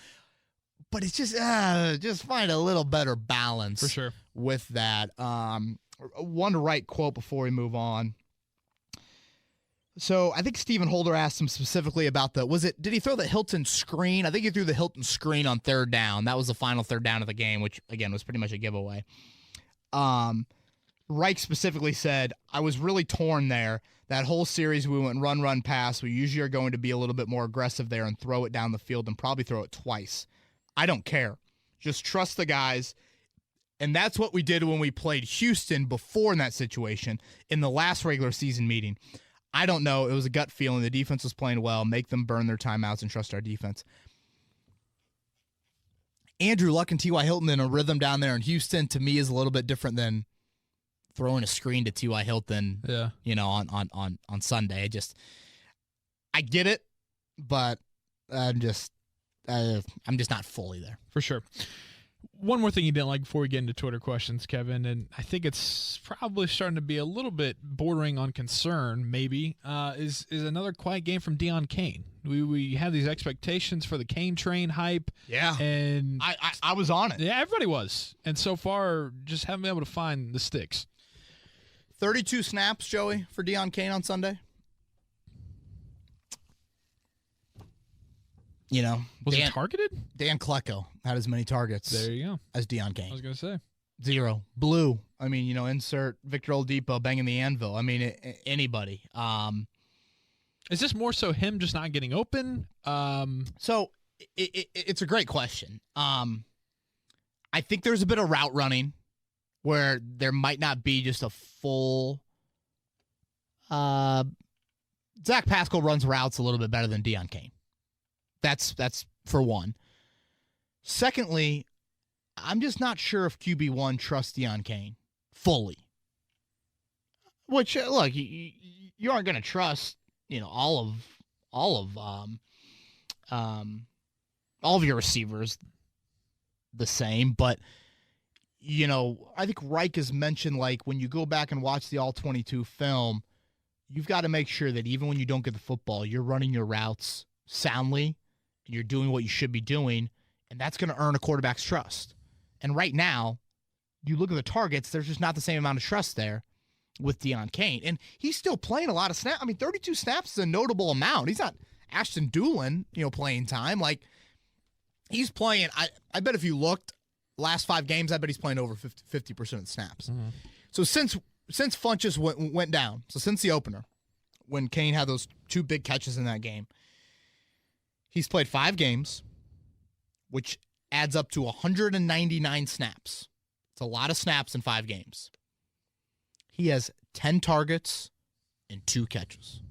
But it's just find a little better balance for sure with that. One right quote before we move on. So I think Stephen Holder asked him specifically about did he throw the Hilton screen? I think he threw the Hilton screen on third down. That was the final third down of the game, which, again, was pretty much a giveaway. Reich specifically said, I was really torn there. That whole series we went run, pass. We usually are going to be a little bit more aggressive there and throw it down the field and probably throw it twice. I don't care. Just trust the guys. And that's what we did when we played Houston before in that situation in the last regular season meeting. I don't know. It was a gut feeling. The defense was playing well. Make them burn their timeouts and trust our defense. Andrew Luck and T.Y. Hilton in a rhythm down there in Houston, to me, is a little bit different than throwing a screen to T.Y. Hilton, on Sunday. I get it, but I'm just not fully there. For sure. One more thing you didn't like before we get into Twitter questions, Kevin, and I think it's probably starting to be a little bit bordering on concern, maybe, is another quiet game from Deion Kane. We had these expectations for the Kane train hype. Yeah. And I was on it. Yeah, everybody was. And so far, just haven't been able to find the sticks. 32 snaps, Joey, for Deion Kane on Sunday. Was he targeted? Dan Klecko had as many targets there you go. as Deion Kane. I was going to say. 0. Blue. I mean, insert Victor Oladipo banging the anvil. I mean, anybody. Is this more so him just not getting open? So it's a great question. I think there's a bit of route running where there might not be just a full. Zach Pascal runs routes a little bit better than Deion Kane. That's for one. Secondly, I'm just not sure if QB1 trusts Deion Kane fully. Which, look, you aren't going to trust, all of your receivers the same. But, I think Reich has mentioned, like, when you go back and watch the All-22 film, you've got to make sure that even when you don't get the football, you're running your routes soundly. And you're doing what you should be doing, and that's going to earn a quarterback's trust. And right now, you look at the targets, there's just not the same amount of trust there with Deion Kane. And he's still playing a lot of snaps. I mean, 32 snaps is a notable amount. He's not Ashton Doolin, playing time. Like, he's playing, I bet if you looked last 5 games, I bet he's playing over 50% of the snaps. Mm-hmm. So since Funchess went down, so since the opener, when Kane had those 2 big catches in that game, he's played 5 games, which adds up to 199 snaps. It's a lot of snaps in 5 games. He has 10 targets and 2 catches.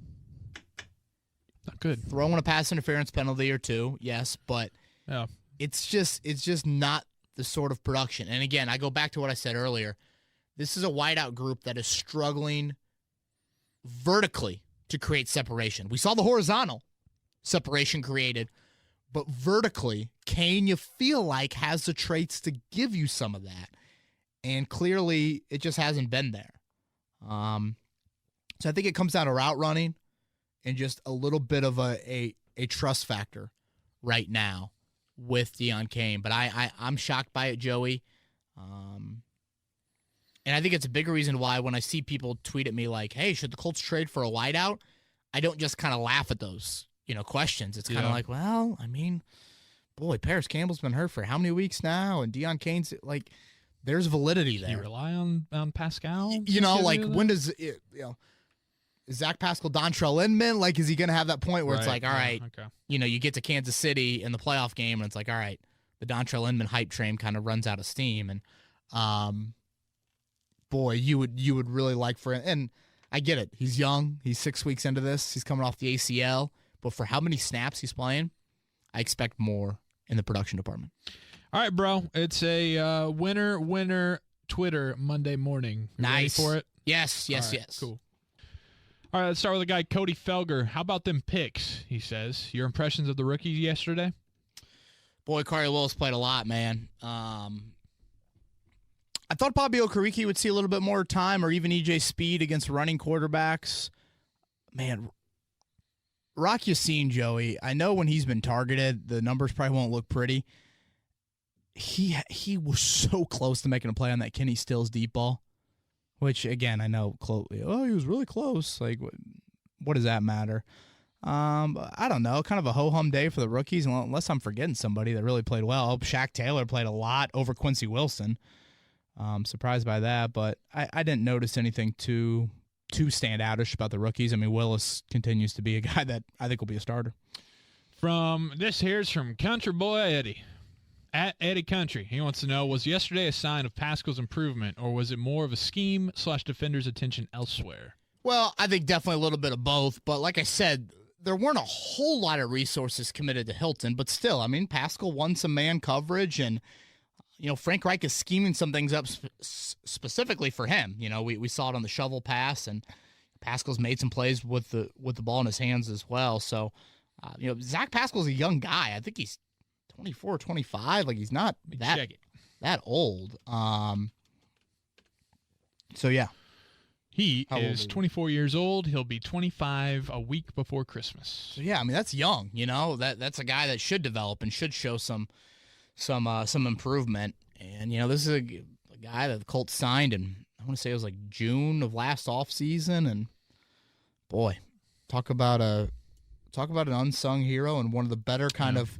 Not good. Throwing a pass interference penalty or 2, yes, but it's just not the sort of production. And again, I go back to what I said earlier. This is a wideout group that is struggling vertically to create separation. We saw the horizontal separation created, but vertically, Kane, you feel like, has the traits to give you some of that, and clearly it just hasn't been there. So I think it comes down to route running and just a little bit of a trust factor right now with Deion Kane. But I'm shocked by it, Joey, and I think it's a bigger reason why when I see people tweet at me like, "Hey, should the Colts trade for a wideout?" I don't just kind of laugh at those questions. It's kind of like, well, I mean, boy, Paris Campbell's been hurt for how many weeks now? And Deion Kane's, like, there's validity there. You rely on Pascal? Like, when does it, Zach Pascal, Dontrell Inman? Like, is he going to have that point where it's Right, like, all right, okay. you get to Kansas City in the playoff game, and it's like, all right, the Dontrell Inman hype train kind of runs out of steam, and boy, you would really like for him. And I get it, he's young, he's 6 weeks into this, he's coming off the ACL, but for how many snaps he's playing, I expect more in the production department. All right, bro. It's a winner Twitter Monday morning. You ready Nice. for it? Yes. All right, Yes. Cool. All right, let's start with a guy, Cody Felger. How about them picks, he says. Your impressions of the rookies yesterday? Boy, Corey Willis played a lot, man. I thought Bobby Okereke would see a little bit more time, or even EJ Speed against running quarterbacks. Man, Rock Yassin, Joey, I know when he's been targeted, the numbers probably won't look pretty. He was so close to making a play on that Kenny Stills deep ball, which, again, I know, he was really close. Like, what does that matter? I don't know. Kind of a ho-hum day for the rookies, unless I'm forgetting somebody that really played well. Shaq Taylor played a lot over Quincy Wilson. Surprised by that, but I didn't notice anything too standoutish about the rookies. I mean, Willis continues to be a guy that I think will be a starter. Here's from Country Boy Eddie. At Eddie Country, he wants to know, was yesterday a sign of Pascal's improvement, or was it more of a scheme/defender's attention elsewhere? Well, I think definitely a little bit of both, but like I said, there weren't a whole lot of resources committed to Hilton, but still, I mean, Pascal won some man coverage, and Frank Reich is scheming some things up specifically for him. We saw it on the shovel pass, and Pascal's made some plays with the ball in his hands as well. So, Zach Pascal's a young guy. I think he's 24, 25. Like, he's not that old. So, yeah. He How old is is he? 24 years old. He'll be 25 a week before Christmas. So, yeah, I mean, that's young. That's a guy that should develop and should show some improvement. And, this is a guy that the Colts signed in, I want to say it was like June of last offseason. And, boy, talk about an unsung hero and one of the better kind of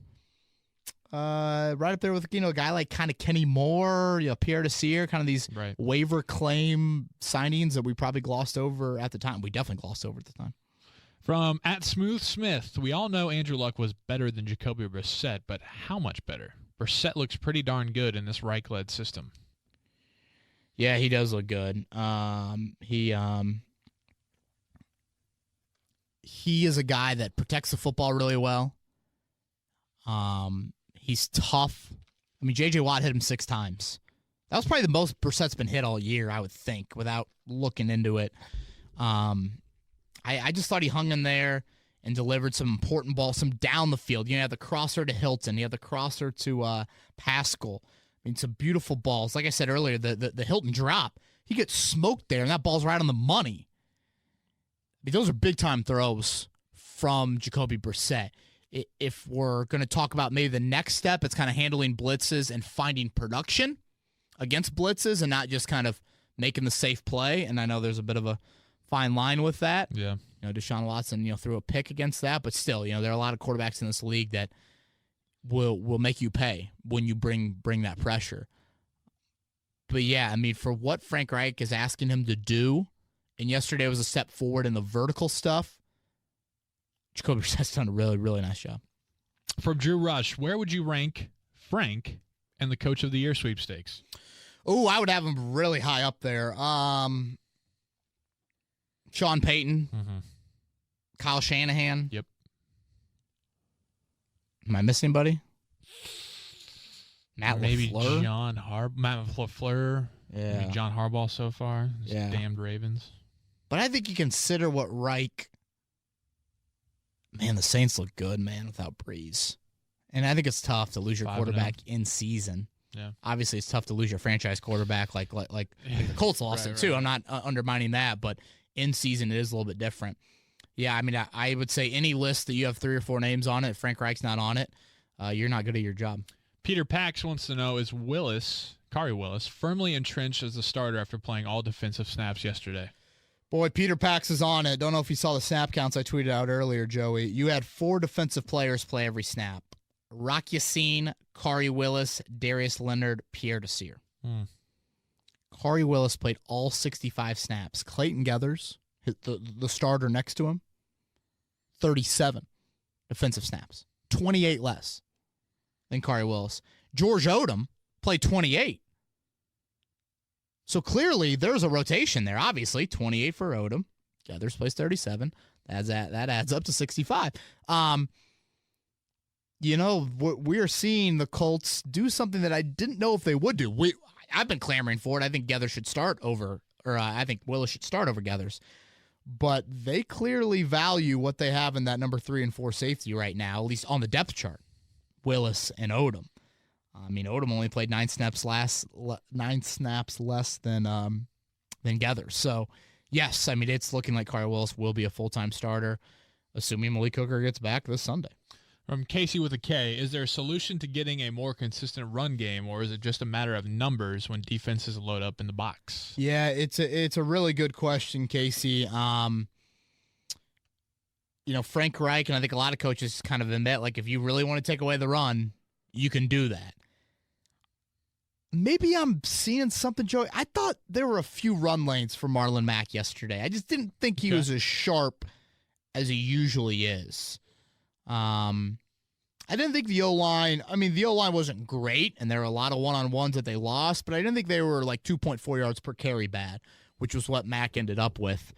right up there with, a guy like kind of Kenny Moore, Pierre Desir, kind of these waiver claim signings that we probably glossed over at the time. We definitely glossed over at the time. From @SmoothSmith, we all know Andrew Luck was better than Jacoby Brissett, but how much better? Brissett looks pretty darn good in this Reich-led system. Yeah, he does look good. He is a guy that protects the football really well. He's tough. I mean, J.J. Watt hit him 6 times. That was probably the most Brissett's been hit all year, I would think, without looking into it. I just thought he hung in there and delivered some important balls, some down the field. You had the crosser to Hilton. You had the crosser to Pascal. I mean, some beautiful balls. Like I said earlier, the Hilton drop, he gets smoked there, and that ball's right on the money. I mean, those are big-time throws from Jacoby Brissett. If we're going to talk about maybe the next step, it's kind of handling blitzes and finding production against blitzes and not just kind of making the safe play. And I know there's a bit of a fine line with that. Yeah. Deshaun Watson, threw a pick against that, but still, there are a lot of quarterbacks in this league that will make you pay when you bring that pressure. But yeah, I mean, for what Frank Reich is asking him to do, and yesterday was a step forward in the vertical stuff, Jacoby Brissett's done a really, really nice job. From Drew Rush, where would you rank Frank and the Coach of the Year sweepstakes? Oh, I would have him really high up there. Sean Payton, Kyle Shanahan. Yep. Am I missing anybody? Maybe LaFleur? Matt LaFleur. Yeah. Maybe John Harbaugh so far. Yeah. Damned Ravens. But I think you consider what Reich. Man, the Saints look good, man, without Breeze. And I think it's tough to lose your 5-0. quarterback in season. Yeah. Obviously, it's tough to lose your franchise quarterback like the Colts lost it too. I'm not undermining that, but in season it is a little bit different. Yeah, I mean, I would say any list that you have 3 or 4 names on it, Frank Reich's not on it, you're not good at your job. Peter Pax wants to know, is Kari Willis, firmly entrenched as the starter after playing all defensive snaps yesterday? Boy, Peter Pax is on it. Don't know if you saw the snap counts I tweeted out earlier, Joey. You had 4 defensive players play every snap. Rock Yassin, Kari Willis, Darius Leonard, Pierre Desir. Kari Willis played all 65 snaps. Clayton Geathers the starter next to him, 37 defensive snaps, 28 less than Kari Willis. George Odom played 28. So clearly there's a rotation there. Obviously, 28 for Odom. Gathers plays 37. That adds up to 65. We're seeing the Colts do something that I didn't know if they would do. I've been clamoring for it. I think Gathers should start over, I think Willis should start over Gathers. But they clearly value what they have in that number 3 and 4 safety right now, at least on the depth chart. Willis and Odom. Odom only played 9 snaps less than Gathers. So, yes, it's looking like Kari Willis will be a full-time starter, assuming Malik Hooker gets back this Sunday. From Casey with a K, is there a solution to getting a more consistent run game, or is it just a matter of numbers when defenses load up in the box? Yeah, it's a really good question, Casey. Frank Reich, and I think a lot of coaches kind of admit, like, if you really want to take away the run, you can do that. Maybe I'm seeing something, Joey. I thought there were a few run lanes for Marlon Mack yesterday. I just didn't think he was as sharp as he usually is. I didn't think the O-line, the O-line wasn't great, and there were a lot of one-on-ones that they lost, but I didn't think they were like 2.4 yards per carry bad, which was what Mack ended up with.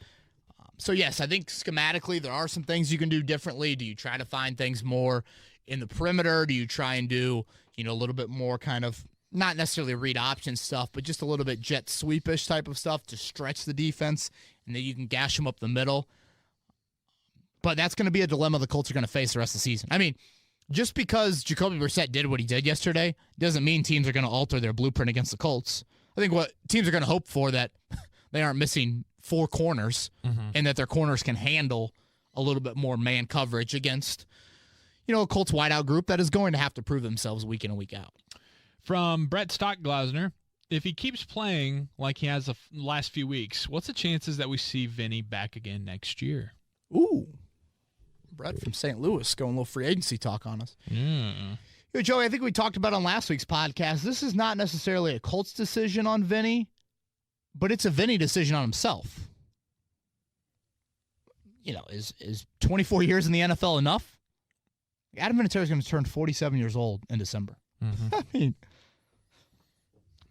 So, yes, I think schematically there are some things you can do differently. Do you try to find things more in the perimeter? Do you try and do, a little bit more kind of, not necessarily read option stuff, but just a little bit jet sweepish type of stuff to stretch the defense, and then you can gash them up the middle? But that's going to be a dilemma the Colts are going to face the rest of the season. Just because Jacoby Brissett did what he did yesterday doesn't mean teams are going to alter their blueprint against the Colts. I think what teams are going to hope for that they aren't missing 4 corners and that their corners can handle a little bit more man coverage against, a Colts wideout group that is going to have to prove themselves week in and week out. From Brett Stockglausner, if he keeps playing like he has the last few weeks, what's the chances that we see Vinny back again next year? Ooh. Brett from St. Louis going a little free agency talk on us. Joey, I think we talked about on last week's podcast, this is not necessarily a Colts decision on Vinny, but it's a Vinny decision on himself. Is 24 years in the NFL enough? Adam Vinatieri is going to turn 47 years old in December.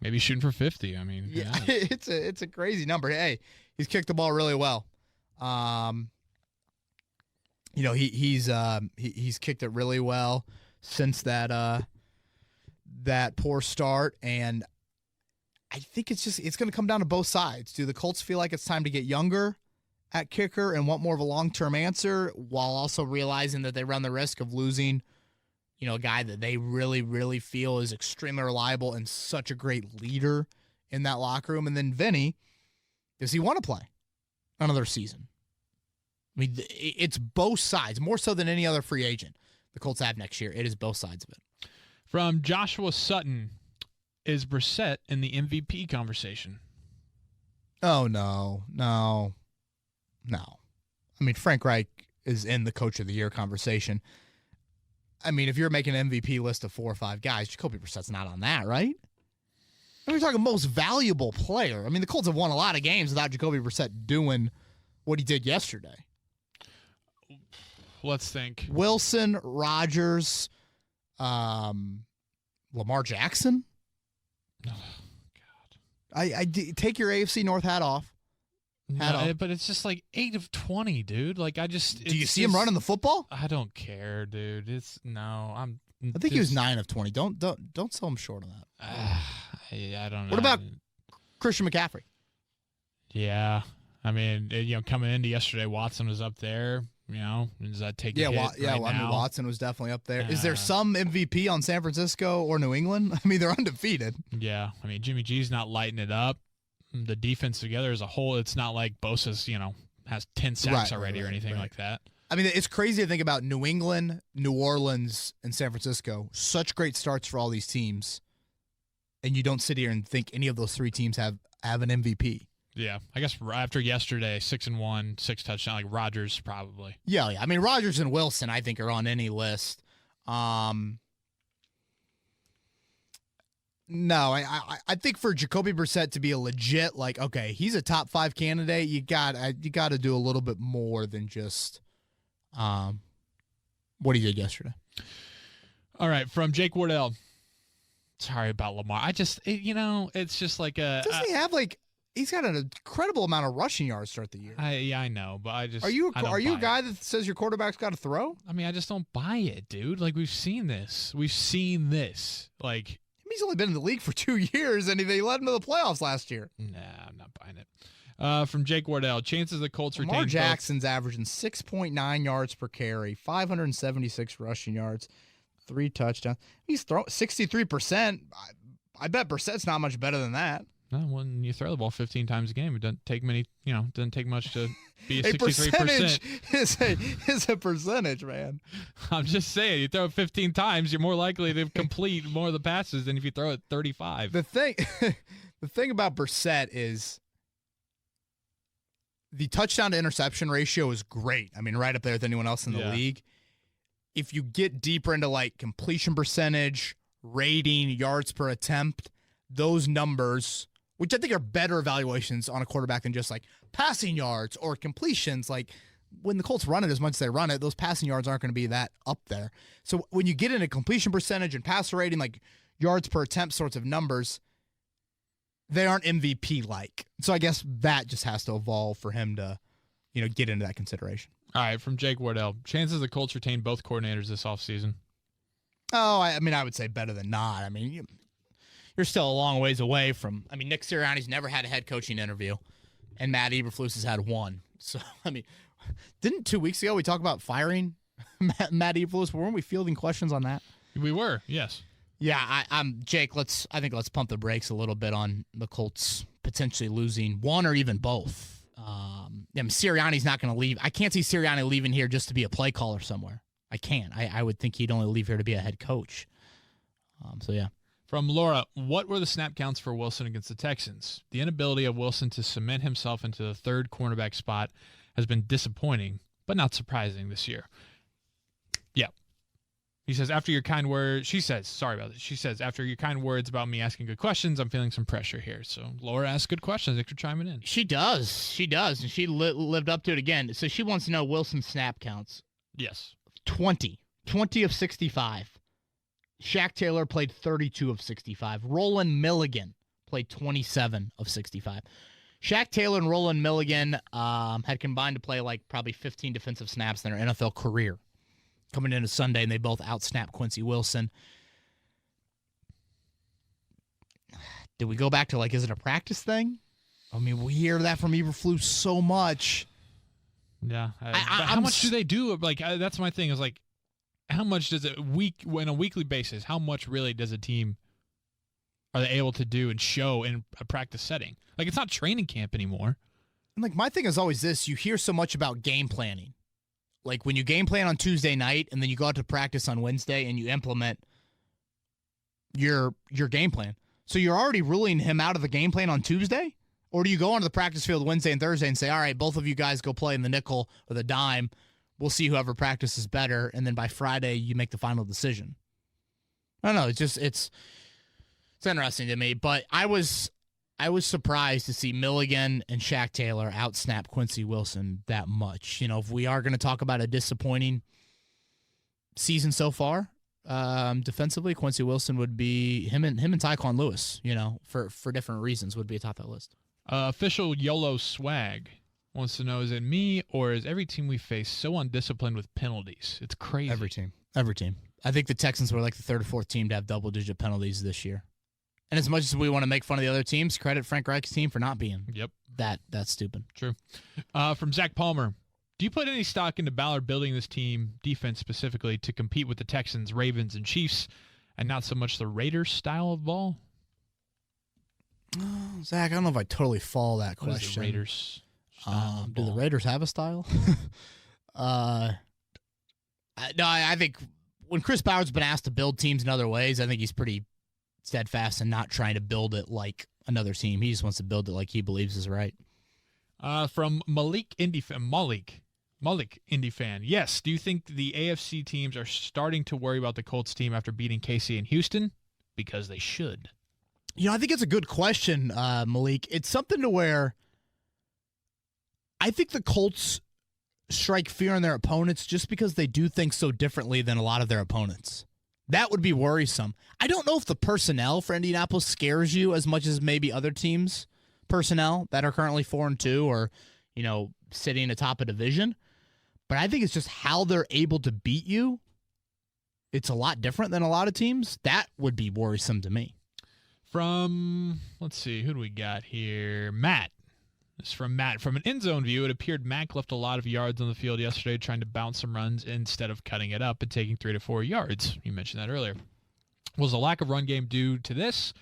Maybe shooting for 50. Yeah, it's a crazy number. Hey, he's kicked the ball really well. He's kicked it really well since that poor start, and I think it's going to come down to both sides. Do the Colts feel like it's time to get younger at kicker and want more of a long-term answer, while also realizing that they run the risk of losing, a guy that they really, really feel is extremely reliable and such a great leader in that locker room? And then Vinny, does he want to play another season? It's both sides, more so than any other free agent the Colts have next year. It is both sides of it. From Joshua Sutton, is Brissett in the MVP conversation? Oh, no. Frank Reich is in the Coach of the Year conversation. If you're making an MVP list of 4 or 5 guys, Jacoby Brissett's not on that, right? We're talking most valuable player. The Colts have won a lot of games without Jacoby Brissett doing what he did yesterday. Let's think. Wilson, Rodgers, Lamar Jackson. Oh, God. I take your AFC North hat off. But it's just like 8 of 20, dude. Do you see him running the football? I don't care, dude. I think he was 9 of 20. Don't sell him short on that. I don't know. What about Christian McCaffrey? Yeah. Coming into yesterday, Watson was up there. Does that take a hit now? Watson was definitely up there. Is there some MVP on San Francisco or New England? They're undefeated. Yeah. Jimmy G's not lighting it up. The defense together as a whole, it's not like Bosa's, has 10 sacks already or anything like that. It's crazy to think about New England, New Orleans, and San Francisco. Such great starts for all these teams. And you don't sit here and think any of those 3 teams have an MVP. Yeah, I guess after yesterday, 6-1, 6 touchdowns, like Rodgers probably. Yeah. Rodgers and Wilson, I think, are on any list. No, I think for Jacoby Brissett to be a legit, like, okay, he's a top 5 candidate, you got to do a little bit more than just what he did yesterday. All right, from Jake Wardell. Sorry about Lamar. It's just like a. Doesn't he have he's got an incredible amount of rushing yards to start the year. I know, but I just. Are you a guy it. that says your quarterback's got to throw? I mean, I just don't buy it, dude. Like, we've seen this. Like. He's only been in the league for 2 years, and they led him to the playoffs last year. Nah, I'm not buying it. From Jake Wardell, chances the Colts retain. Lamar Jackson's averaging 6.9 yards per carry, 576 rushing yards, 3 touchdowns. He's throwing 63%. I bet Brissett's not much better than that. No, when you throw the ball 15 times a game, it doesn't take doesn't take much to be a 63%. Percentage is a percentage, man. I'm just saying, you throw it 15 times, you're more likely to complete more of the passes than if you throw it 35. The thing about Brissett is the touchdown to interception ratio is great. I mean, right up there with anyone else in the league. If you get deeper into completion percentage, rating, yards per attempt, those numbers, which I think are better evaluations on a quarterback than just passing yards or completions. When the Colts run it as much as they run it, those passing yards aren't going to be that up there. So when you get into completion percentage and passer rating, yards per attempt sorts of numbers, they aren't MVP-like. So I guess that just has to evolve for him to, get into that consideration. All right, from Jake Wardell, chances the Colts retain both coordinators this offseason? Oh, I would say better than not. I mean, you're still a long ways away from. I mean, Nick Sirianni's never had a head coaching interview, and Matt Eberflus has had one. So, I mean, didn't 2 weeks ago we talk about firing Matt Eberflus? Weren't we fielding questions on that? We were, yes. Yeah, I'm Jake. I think let's pump the brakes a little bit on the Colts potentially losing one or even both. Sirianni's not going to leave. I can't see Sirianni leaving here just to be a play caller somewhere. I can't. I would think he'd only leave here to be a head coach. So yeah. From Laura, what were the snap counts for Wilson against the Texans? The inability of Wilson to cement himself into the third cornerback spot has been disappointing, but not surprising this year. Yeah. He says, after your kind words, she says, after your kind words about me asking good questions, I'm feeling some pressure here. So Laura asks good questions. Thanks for chiming in. She does. And she lived up to it again. So she wants to know Wilson's snap counts. Yes. 20 of 65. Shaq Taylor played 32 of 65. Roland Milligan played 27 of 65. Shaq Taylor and Roland Milligan had combined to play probably 15 defensive snaps in their NFL career. Coming into Sunday, and they both outsnapped Quincy Wilson. Did we go back to is it a practice thing? I mean, we hear that from Eberflus so much. Yeah. How much do they do? That's my thing is how much does it on a weekly basis, how much really does a team are they able to do and show in a practice setting? It's not training camp anymore. And my thing is always this, you hear so much about game planning. When you game plan on Tuesday night and then you go out to practice on Wednesday and you implement your game plan. So you're already ruling him out of the game plan on Tuesday? Or do you go onto the practice field Wednesday and Thursday and say, all right, both of you guys go play in the nickel or the dime. We'll see whoever practices better. And then by Friday, you make the final decision. I don't know. It's interesting to me. But I was surprised to see Milligan and Shaq Taylor outsnap Quincy Wilson that much. If we are going to talk about a disappointing season so far, defensively, Quincy Wilson would be him and Tyquan Lewis. For different reasons, would be atop that list. Official YOLO Swag wants to know: is it me or is every team we face so undisciplined with penalties? It's crazy. Every team. I think the Texans were the third or fourth team to have double-digit penalties this year. And as much as we want to make fun of the other teams, credit Frank Reich's team for not being that stupid. True. From Zach Palmer, do you put any stock into Ballard building this team, defense specifically, to compete with the Texans, Ravens, and Chiefs, and not so much the Raiders style of ball? Zach, I don't know if I totally follow that What question. Is the Raiders do the Raiders have a style? No, I think when Chris Ballard's been asked to build teams in other ways, I think he's pretty steadfast and not trying to build it like another team. He just wants to build it like he believes is right. From Malik Indy fan. Yes. Do you think the AFC teams are starting to worry about the Colts team after beating KC and Houston? Because they should. I think it's a good question, Malik. It's something to where I think the Colts strike fear in their opponents just because they do things so differently than a lot of their opponents. That would be worrisome. I don't know if the personnel for Indianapolis scares you as much as maybe other teams' personnel that are currently 4-2 or, sitting atop a division. But I think it's just how they're able to beat you. It's a lot different than a lot of teams. That would be worrisome to me. Let's see, who do we got here? Matt. This is from Matt. From an end zone view, it appeared Mac left a lot of yards on the field yesterday trying to bounce some runs instead of cutting it up and taking 3 to 4 yards. You mentioned that earlier. Was the lack of run game due to this,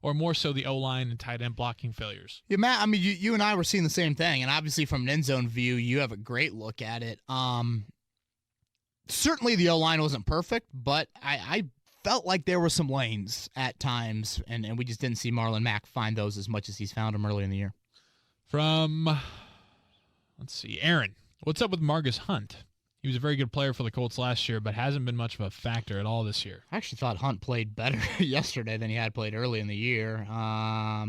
or more so the O-line and tight end blocking failures? Yeah, Matt, I mean, you and I were seeing the same thing, and obviously from an end zone view, you have a great look at it. Certainly the O-line wasn't perfect, but I felt like there were some lanes at times, and we just didn't see Marlon Mack find those as much as he's found them early in the year. From, Aaron. What's up with Margus Hunt? He was a very good player for the Colts last year, but hasn't been much of a factor at all this year. I actually thought Hunt played better yesterday than he had played early in the year. Well,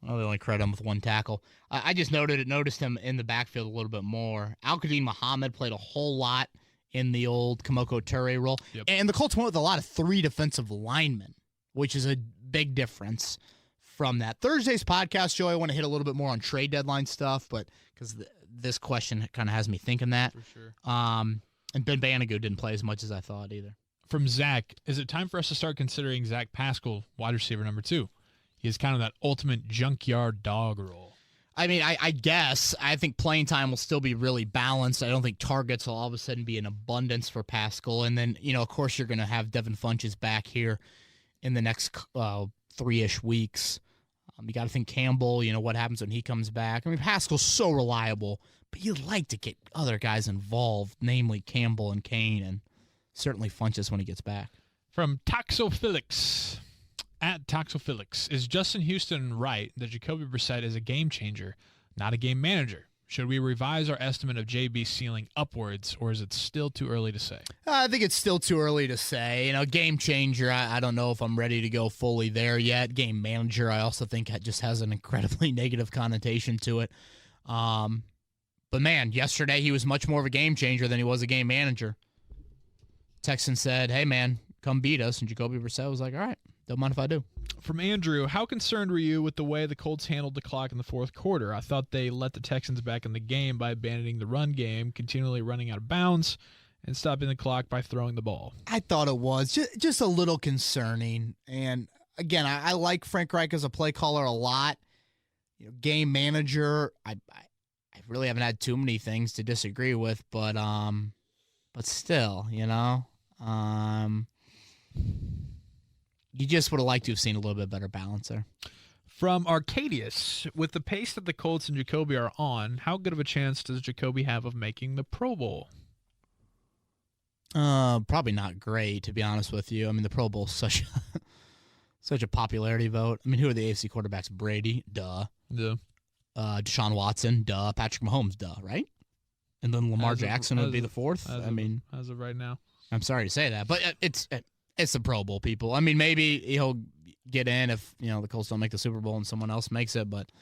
they only credit him with 1 tackle. I just noticed him in the backfield a little bit more. Al-Qadim Muhammad played a whole lot in the old Kamoko Toure role. Yep. And the Colts went with a lot of 3 defensive linemen, which is a big difference from that. Thursday's podcast, Joey, I want to hit a little bit more on trade deadline stuff, but because this question kind of has me thinking that. For sure. And Ben Banigou didn't play as much as I thought either. From Zach, is it time for us to start considering Zach Pascal wide receiver number 2? He has kind of that ultimate junkyard dog role. I mean, I guess. I think playing time will still be really balanced. I don't think targets will all of a sudden be in abundance for Pascal. And then, of course, you're going to have Devin Funchess back here in the next 3-ish weeks. You got to think Campbell, what happens when he comes back. I mean, Pascal's so reliable, but you'd like to get other guys involved, namely Campbell and Kane, and certainly Funchess when he gets back. From Toxophilix. At Toxophilix, is Justin Houston right that Jacoby Brissett is a game changer, not a game manager? Should we revise our estimate of JB's ceiling upwards, or is it still too early to say? I think it's still too early to say. Game changer, I don't know if I'm ready to go fully there yet. Game manager, I also think it just has an incredibly negative connotation to it. But, man, yesterday he was much more of a game changer than he was a game manager. Texans said, hey, man, come beat us. And Jacoby Brissett was like, all right, don't mind if I do. From Andrew, how concerned were you with the way the Colts handled the clock in the fourth quarter? I thought they let the Texans back in the game by abandoning the run game, continually running out of bounds, and stopping the clock by throwing the ball. I thought it was just a little concerning. And, again, I like Frank Reich as a play caller a lot. Game manager, I really haven't had too many things to disagree with, but still, you just would have liked to have seen a little bit better balance there. From Arcadius, with the pace that the Colts and Jacoby are on, how good of a chance does Jacoby have of making the Pro Bowl? Probably not great, to be honest with you. I mean, the Pro Bowl is such a popularity vote. I mean, who are the AFC quarterbacks? Brady, duh. Yeah. Deshaun Watson, duh. Patrick Mahomes, duh, right? And then Lamar Jackson would be the fourth. As of right now. I'm sorry to say that, but it's the Pro Bowl, people. I mean, maybe he'll get in if, the Colts don't make the Super Bowl and someone else makes it, but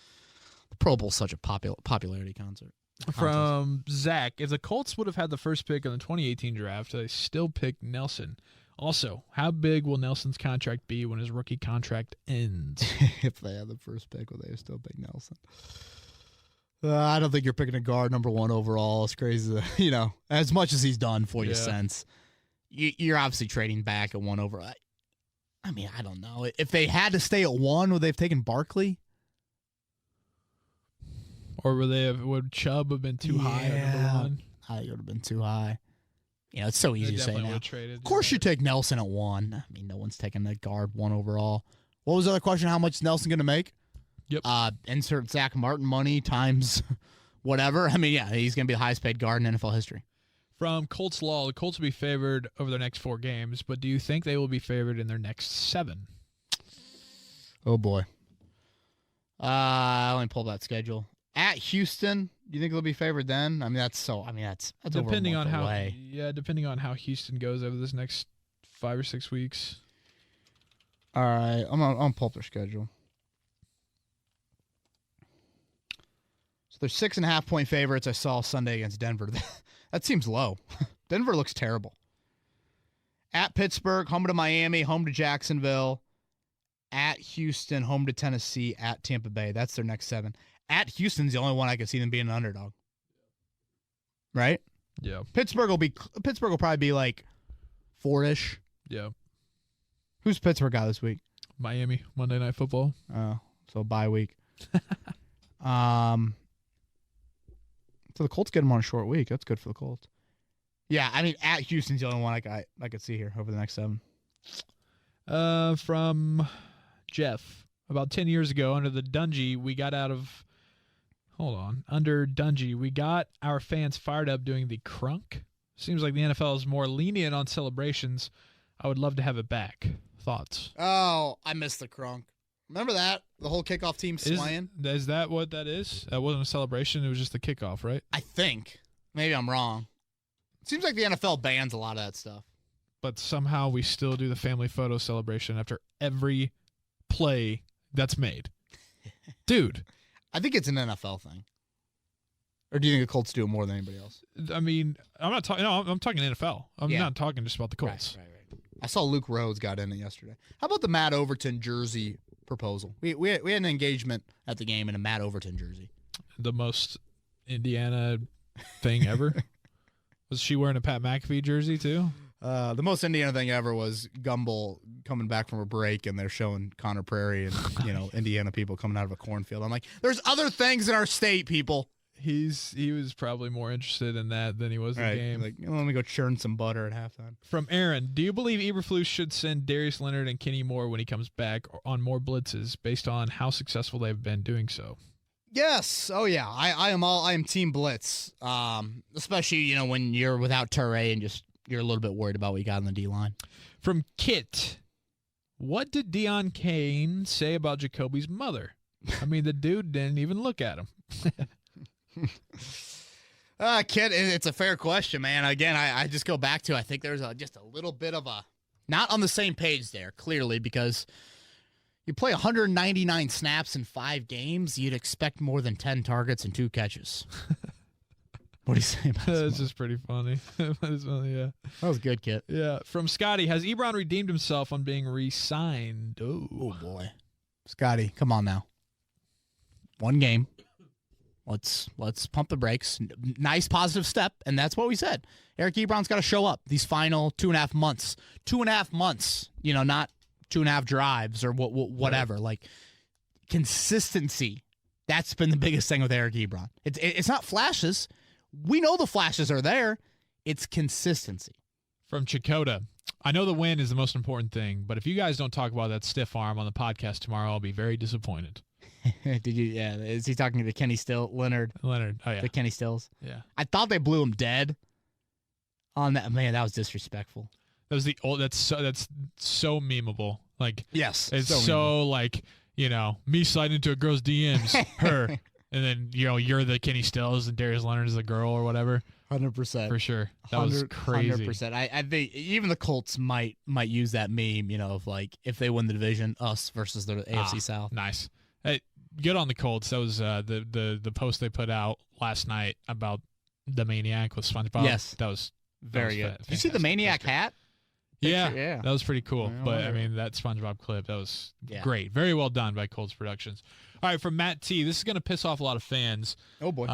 the Pro Bowl is such a popularity contest. From Zach, if the Colts would have had the first pick in the 2018 draft, they still picked Nelson. Also, how big will Nelson's contract be when his rookie contract ends? If they had the first pick, will they still pick Nelson? I don't think you're picking a guard number 1 overall. It's crazy. As much as he's done for you since. You're obviously trading back at 1 over. I mean, I don't know. If they had to stay at 1, would they have taken Barkley? Or would Chubb have been too high at number 1? I think it would have been too high. It's so easy to say now. Traded, of course you take Nelson at 1. I mean, no one's taking the guard 1 overall. What was the other question? How much is Nelson going to make? Yep. Insert Zach Martin money times whatever. I mean, yeah, he's going to be the highest paid guard in NFL history. From Colts Law, the Colts will be favored over their next 4 games, but do you think they will be favored in their next 7? Oh, boy. Let me pull that schedule. At Houston, do you think they'll be favored then? I mean, that's depending over a month on away. depending on how Houston goes over this next 5 or 6 weeks. All right, I'm gonna pull up their schedule. So they're 6.5-point favorites. I saw Sunday against Denver. That seems low. Denver looks terrible. At Pittsburgh, home to Miami, home to Jacksonville, at Houston, home to Tennessee, at Tampa Bay. That's their next 7. At Houston's the only one I could see them being an underdog. Right? Yeah. Pittsburgh will probably be like 4-ish. Yeah. Who's Pittsburgh got this week? Miami, Monday Night Football. Oh, so bye week. So the Colts get them on a short week. That's good for the Colts. Yeah, I mean, at Houston's the only one I could see here over the next 7. From Jeff, about 10 years ago, under Dungy, we got our fans fired up doing the crunk. Seems like the NFL is more lenient on celebrations. I would love to have it back. Thoughts? Oh, I missed the crunk. Remember that? The whole kickoff team swaying? Is that what that is? That wasn't a celebration. It was just the kickoff, right? I think. Maybe I'm wrong. It seems like the NFL bans a lot of that stuff. But somehow we still do the family photo celebration after every play that's made. Dude. I think it's an NFL thing. Or do you think the Colts do it more than anybody else? I mean, I'm not talking. No, I'm talking NFL. I'm not talking just about the Colts. Right. I saw Luke Rhodes got in it yesterday. How about the Matt Overton jersey proposal? We had an engagement at the game in a Matt Overton jersey. The most Indiana thing ever. Was she wearing a Pat McAfee jersey too? The most Indiana thing ever was Gumbel coming back from a break and they're showing Connor Prairie and Indiana people coming out of a cornfield. I'm like, there's other things in our state, people. He was probably more interested in that than he was in the game. Like, let me go churn some butter at halftime. From Aaron, do you believe Eberflus should send Darius Leonard and Kenny Moore when he comes back on more blitzes based on how successful they've been doing so? Yes. Oh yeah. I am team blitz. Especially when you're without Toure and just you're a little bit worried about what you got on the D line. From Kit, what did Deion Kane say about Jacoby's mother? I mean, the dude didn't even look at him. Kid, it's a fair question, man. Again, I just go back to I think there's just a little bit of a not on the same page there, clearly, because you play 199 snaps in 5 games, you'd expect more than 10 targets and 2 catches. What do you say about that? That's just pretty funny. That's funny, yeah. That was good, Kit. Yeah. From Scotty, has Ebron redeemed himself on being re-signed? Oh boy. Scotty, come on now. 1 game. Let's pump the brakes. Nice positive step, and that's what we said. Eric Ebron's got to show up these final 2.5 months. 2.5 months, not 2.5 drives or whatever. Right. Like, consistency. That's been the biggest thing with Eric Ebron. It's not flashes. We know the flashes are there. It's consistency. From Chakota, I know the win is the most important thing, but if you guys don't talk about that stiff arm on the podcast tomorrow, I'll be very disappointed. Did you? Yeah. Is he talking to Kenny Leonard? Leonard. Oh yeah. The Kenny Stills. Yeah. I thought they blew him dead. On that, man, that was disrespectful. That was that's so memeable. Like, yes, it's so like me sliding into a girl's DMs, her, and then you're the Kenny Stills and Darius Leonard is the girl or whatever. 100% for sure. That was crazy. 100%. I think even the Colts might use that meme. Of like if they win the division, us versus the AFC South. Nice. Hey, good on the Colts. That was the post they put out last night about the Maniac with SpongeBob. Yes, that was very good. Did you see the Maniac hat? Yeah, that was pretty cool. Yeah, but I mean, that SpongeBob clip, that was great. Very well done by Colts Productions. All right, from Matt T. This is going to piss off a lot of fans. Oh boy.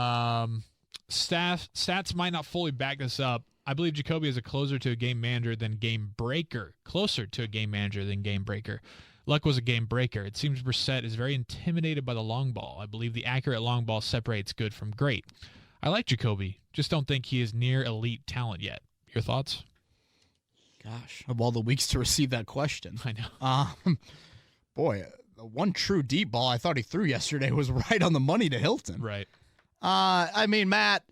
Stats might not fully back this up. I believe Jacoby is a closer to a game manager than game breaker. Closer to a game manager than game breaker. Luck was a game breaker. It seems Brissett is very intimidated by the long ball. I believe the accurate long ball separates good from great. I like Jacoby. Just don't think he is near elite talent yet. Your thoughts? Gosh, of all the weeks to receive that question. I know. Boy, the one true deep ball I thought he threw yesterday was right on the money to Hilton. Right. I mean, Matt,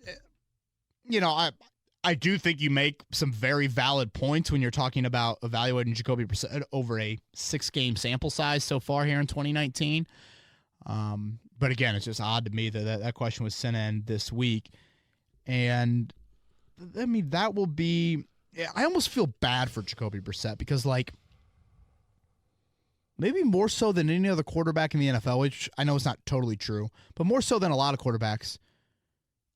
I do think you make some very valid points when you're talking about evaluating Jacoby Brissett over a 6-game sample size so far here in 2019. But again, it's just odd to me that question was sent in this week. And I mean, that will be, I almost feel bad for Jacoby Brissett because, like, maybe more so than any other quarterback in the NFL, which I know is not totally true, but more so than a lot of quarterbacks,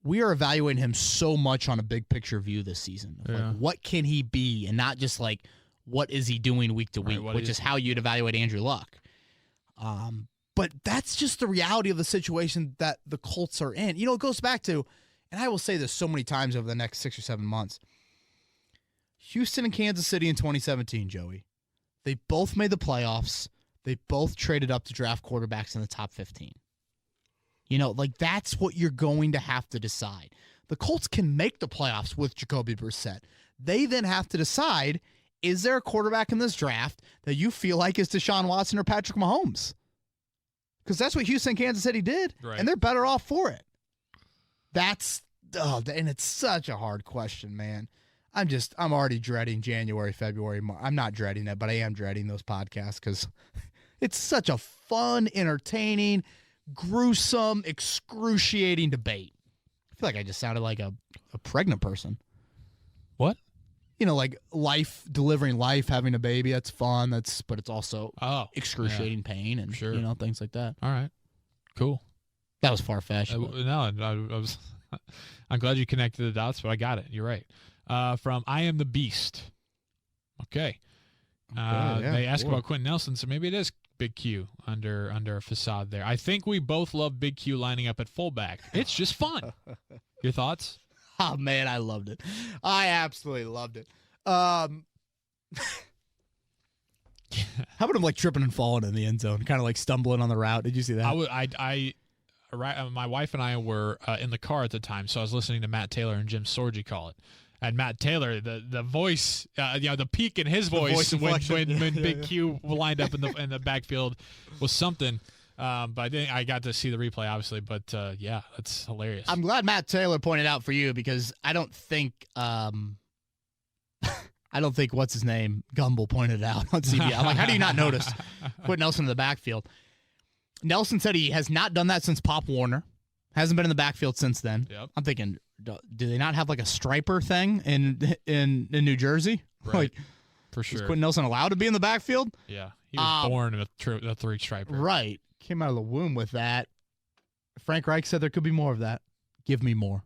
we are evaluating him so much on a big picture view this season. Like, what can he be, and not just like what is he doing week to week, which is how you'd evaluate Andrew Luck. But that's just the reality of the situation that the Colts are in. It goes back to, and I will say this so many times over the next 6 or 7 months, Houston and Kansas City in 2017, Joey, they both made the playoffs. They both traded up to draft quarterbacks in the top 15. That's what you're going to have to decide. The Colts can make the playoffs with Jacoby Brissett. They then have to decide, is there a quarterback in this draft that you feel like is Deshaun Watson or Patrick Mahomes? Because that's what Houston and Kansas City did, and they're better off for it. And it's such a hard question, man. I'm already dreading January, February. I'm not dreading it, but I am dreading those podcasts because it's such a fun, entertaining, gruesome, excruciating debate. I feel like I just sounded like a pregnant person. What? Like delivering life, having a baby. That's fun. But it's also excruciating pain and things like that. All right, cool. That was far-fetched. No, I was. I'm glad you connected the dots, but I got it. You're right. From I Am the Beast. Okay. They ask about Quentin Nelson, so maybe it is Big Q under a facade there. I think we both love Big Q lining up at fullback. It's just fun. Your thoughts? Oh, man, I loved it. I absolutely loved it. How about him tripping and falling in the end zone, kind of stumbling on the route? Did you see that? My wife and I were in the car at the time, so I was listening to Matt Taylor and Jim Sorgi call it. And Matt Taylor, the voice, the peak in his voice when Big Q lined up in the backfield was something. But I got to see the replay, obviously. But that's hilarious. I'm glad Matt Taylor pointed out for you because I don't think what's his name Gumble pointed it out on CBS. I'm like, how do you not notice Quentin Nelson in the backfield? Nelson said he has not done that since Pop Warner. Hasn't been in the backfield since then. Yep. I'm thinking, do they not have a striper thing in New Jersey? Right. For sure. Is Quentin Nelson allowed to be in the backfield? Yeah. He was born in a three striper. Right. Came out of the womb with that. Frank Reich said there could be more of that. Give me more.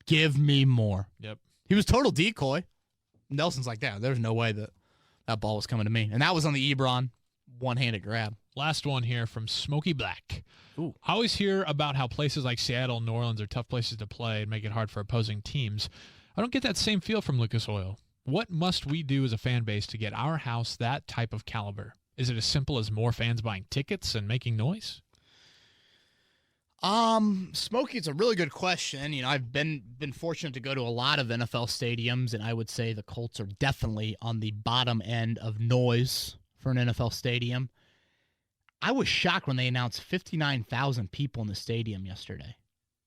Give me more. Yep. He was total decoy. Nelson's like, there's no way that ball was coming to me. And that was on the Ebron one-handed grab. Last one here from Smokey Black. Ooh. I always hear about how places like Seattle and New Orleans are tough places to play and make it hard for opposing teams. I don't get that same feel from Lucas Oil. What must we do as a fan base to get our house that type of caliber? Is it as simple as more fans buying tickets and making noise? Smokey, it's a really good question. I've been fortunate to go to a lot of NFL stadiums, and I would say the Colts are definitely on the bottom end of noise for an NFL stadium. I was shocked when they announced 59,000 people in the stadium yesterday,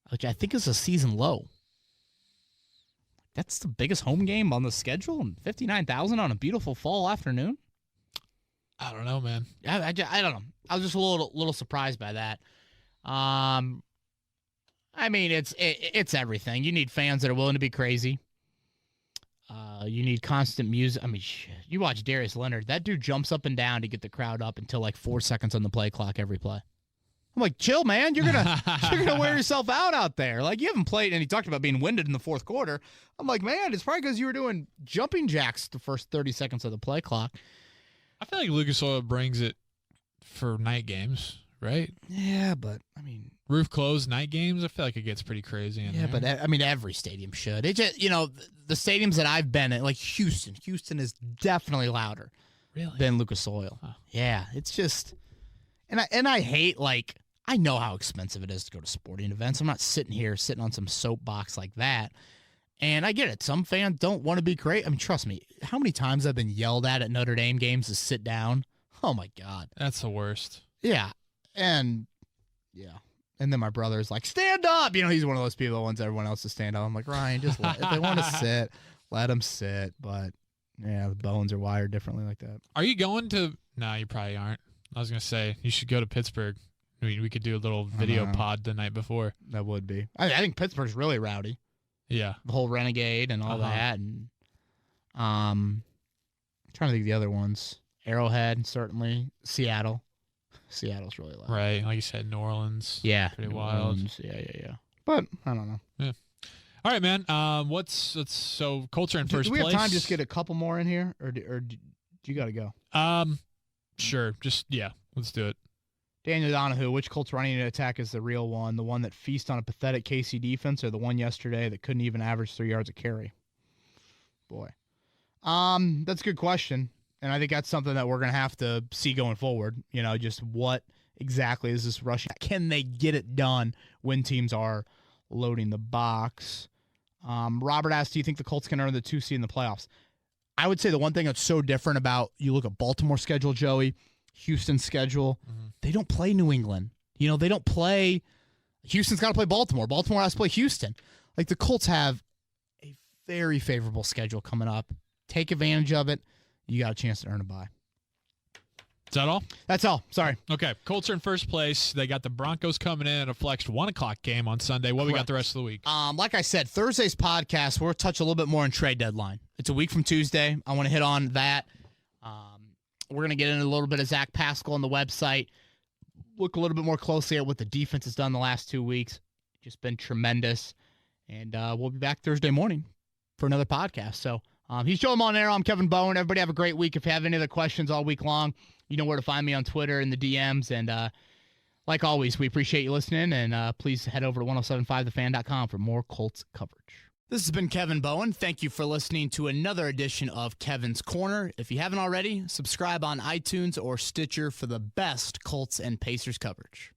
which I think is a season low. That's the biggest home game on the schedule, and 59,000 on a beautiful fall afternoon. I don't know, man. I don't know. I was just a little surprised by that. I mean, it's everything. You need fans that are willing to be crazy. You need constant music. I mean, you watch Darius Leonard. That dude jumps up and down to get the crowd up until 4 seconds on the play clock every play. I'm like, chill, man. You're gonna wear yourself out there. You haven't played. And he talked about being winded in the fourth quarter. I'm like, man, it's probably because you were doing jumping jacks the first 30 seconds of the play clock. I feel like Lucas Oil brings it for night games, right? Yeah, but I mean, roof closed night games. I feel like it gets pretty crazy in there. But I mean, every stadium should. It just the stadiums that I've been in, like Houston. Houston is definitely louder, than Lucas Oil. Huh. Yeah, it's just, and I hate I know how expensive it is to go to sporting events. I'm not sitting on some soapbox like that. And I get it. Some fans don't want to be great. I mean, trust me, how many times I've been yelled at Notre Dame games to sit down? Oh, my God. That's the worst. Yeah. And then my brother's like, stand up. He's one of those people that wants everyone else to stand up. I'm like, Ryan, just if they want to sit, let them sit. But, yeah, the bones are wired differently like that. Are you going to – no, you probably aren't. I was going to say, you should go to Pittsburgh. I mean, we could do a little video pod the night before. That would be. I think Pittsburgh's really rowdy. Yeah. The whole Renegade and all that. And trying to think of the other ones. Arrowhead, certainly. Seattle. Seattle's really loud. Right, like you said, New Orleans. Yeah. Pretty New wild. Orleans. Yeah. But I don't know. Yeah. All right, man. So Colts are in first Do we place. have time to just get a couple more in here, or do you got to go? Sure. Let's do it. Daniel Donahue, which Colts running attack is the real one? The one that feasts on a pathetic KC defense, or the one yesterday that couldn't even average 3 yards a carry? Boy. That's a good question. And I think that's something that we're going to have to see going forward. Just what exactly is this rushing? Can they get it done when teams are loading the box? Robert asked, do you think the Colts can earn the 2 seed in the playoffs? I would say the one thing that's so different about, you look at Baltimore's schedule, Joey, Houston's schedule, they don't play New England. They don't play – Houston's got to play Baltimore. Baltimore has to play Houston. Like, the Colts have a very favorable schedule coming up. Take advantage of it. You got a chance to earn a bye. Is that all? That's all. Sorry. Okay. Colts are in first place. They got the Broncos coming in a flexed 1 o'clock game on Sunday. What we got the rest of the week? Like I said, Thursday's podcast, we'll touch a little bit more on trade deadline. It's a week from Tuesday. I want to hit on that. We're going to get into a little bit of Zach Pascal on the website. Look a little bit more closely at what the defense has done the last 2 weeks. Just been tremendous. And we'll be back Thursday morning for another podcast. So he's Joe Monero. I'm Kevin Bowen. Everybody have a great week. If you have any other questions all week long, you know where to find me on Twitter in the DMs. And like always, we appreciate you listening. And please head over to 1075thefan.com for more Colts coverage. This has been Kevin Bowen. Thank you for listening to another edition of Kevin's Corner. If you haven't already, subscribe on iTunes or Stitcher for the best Colts and Pacers coverage.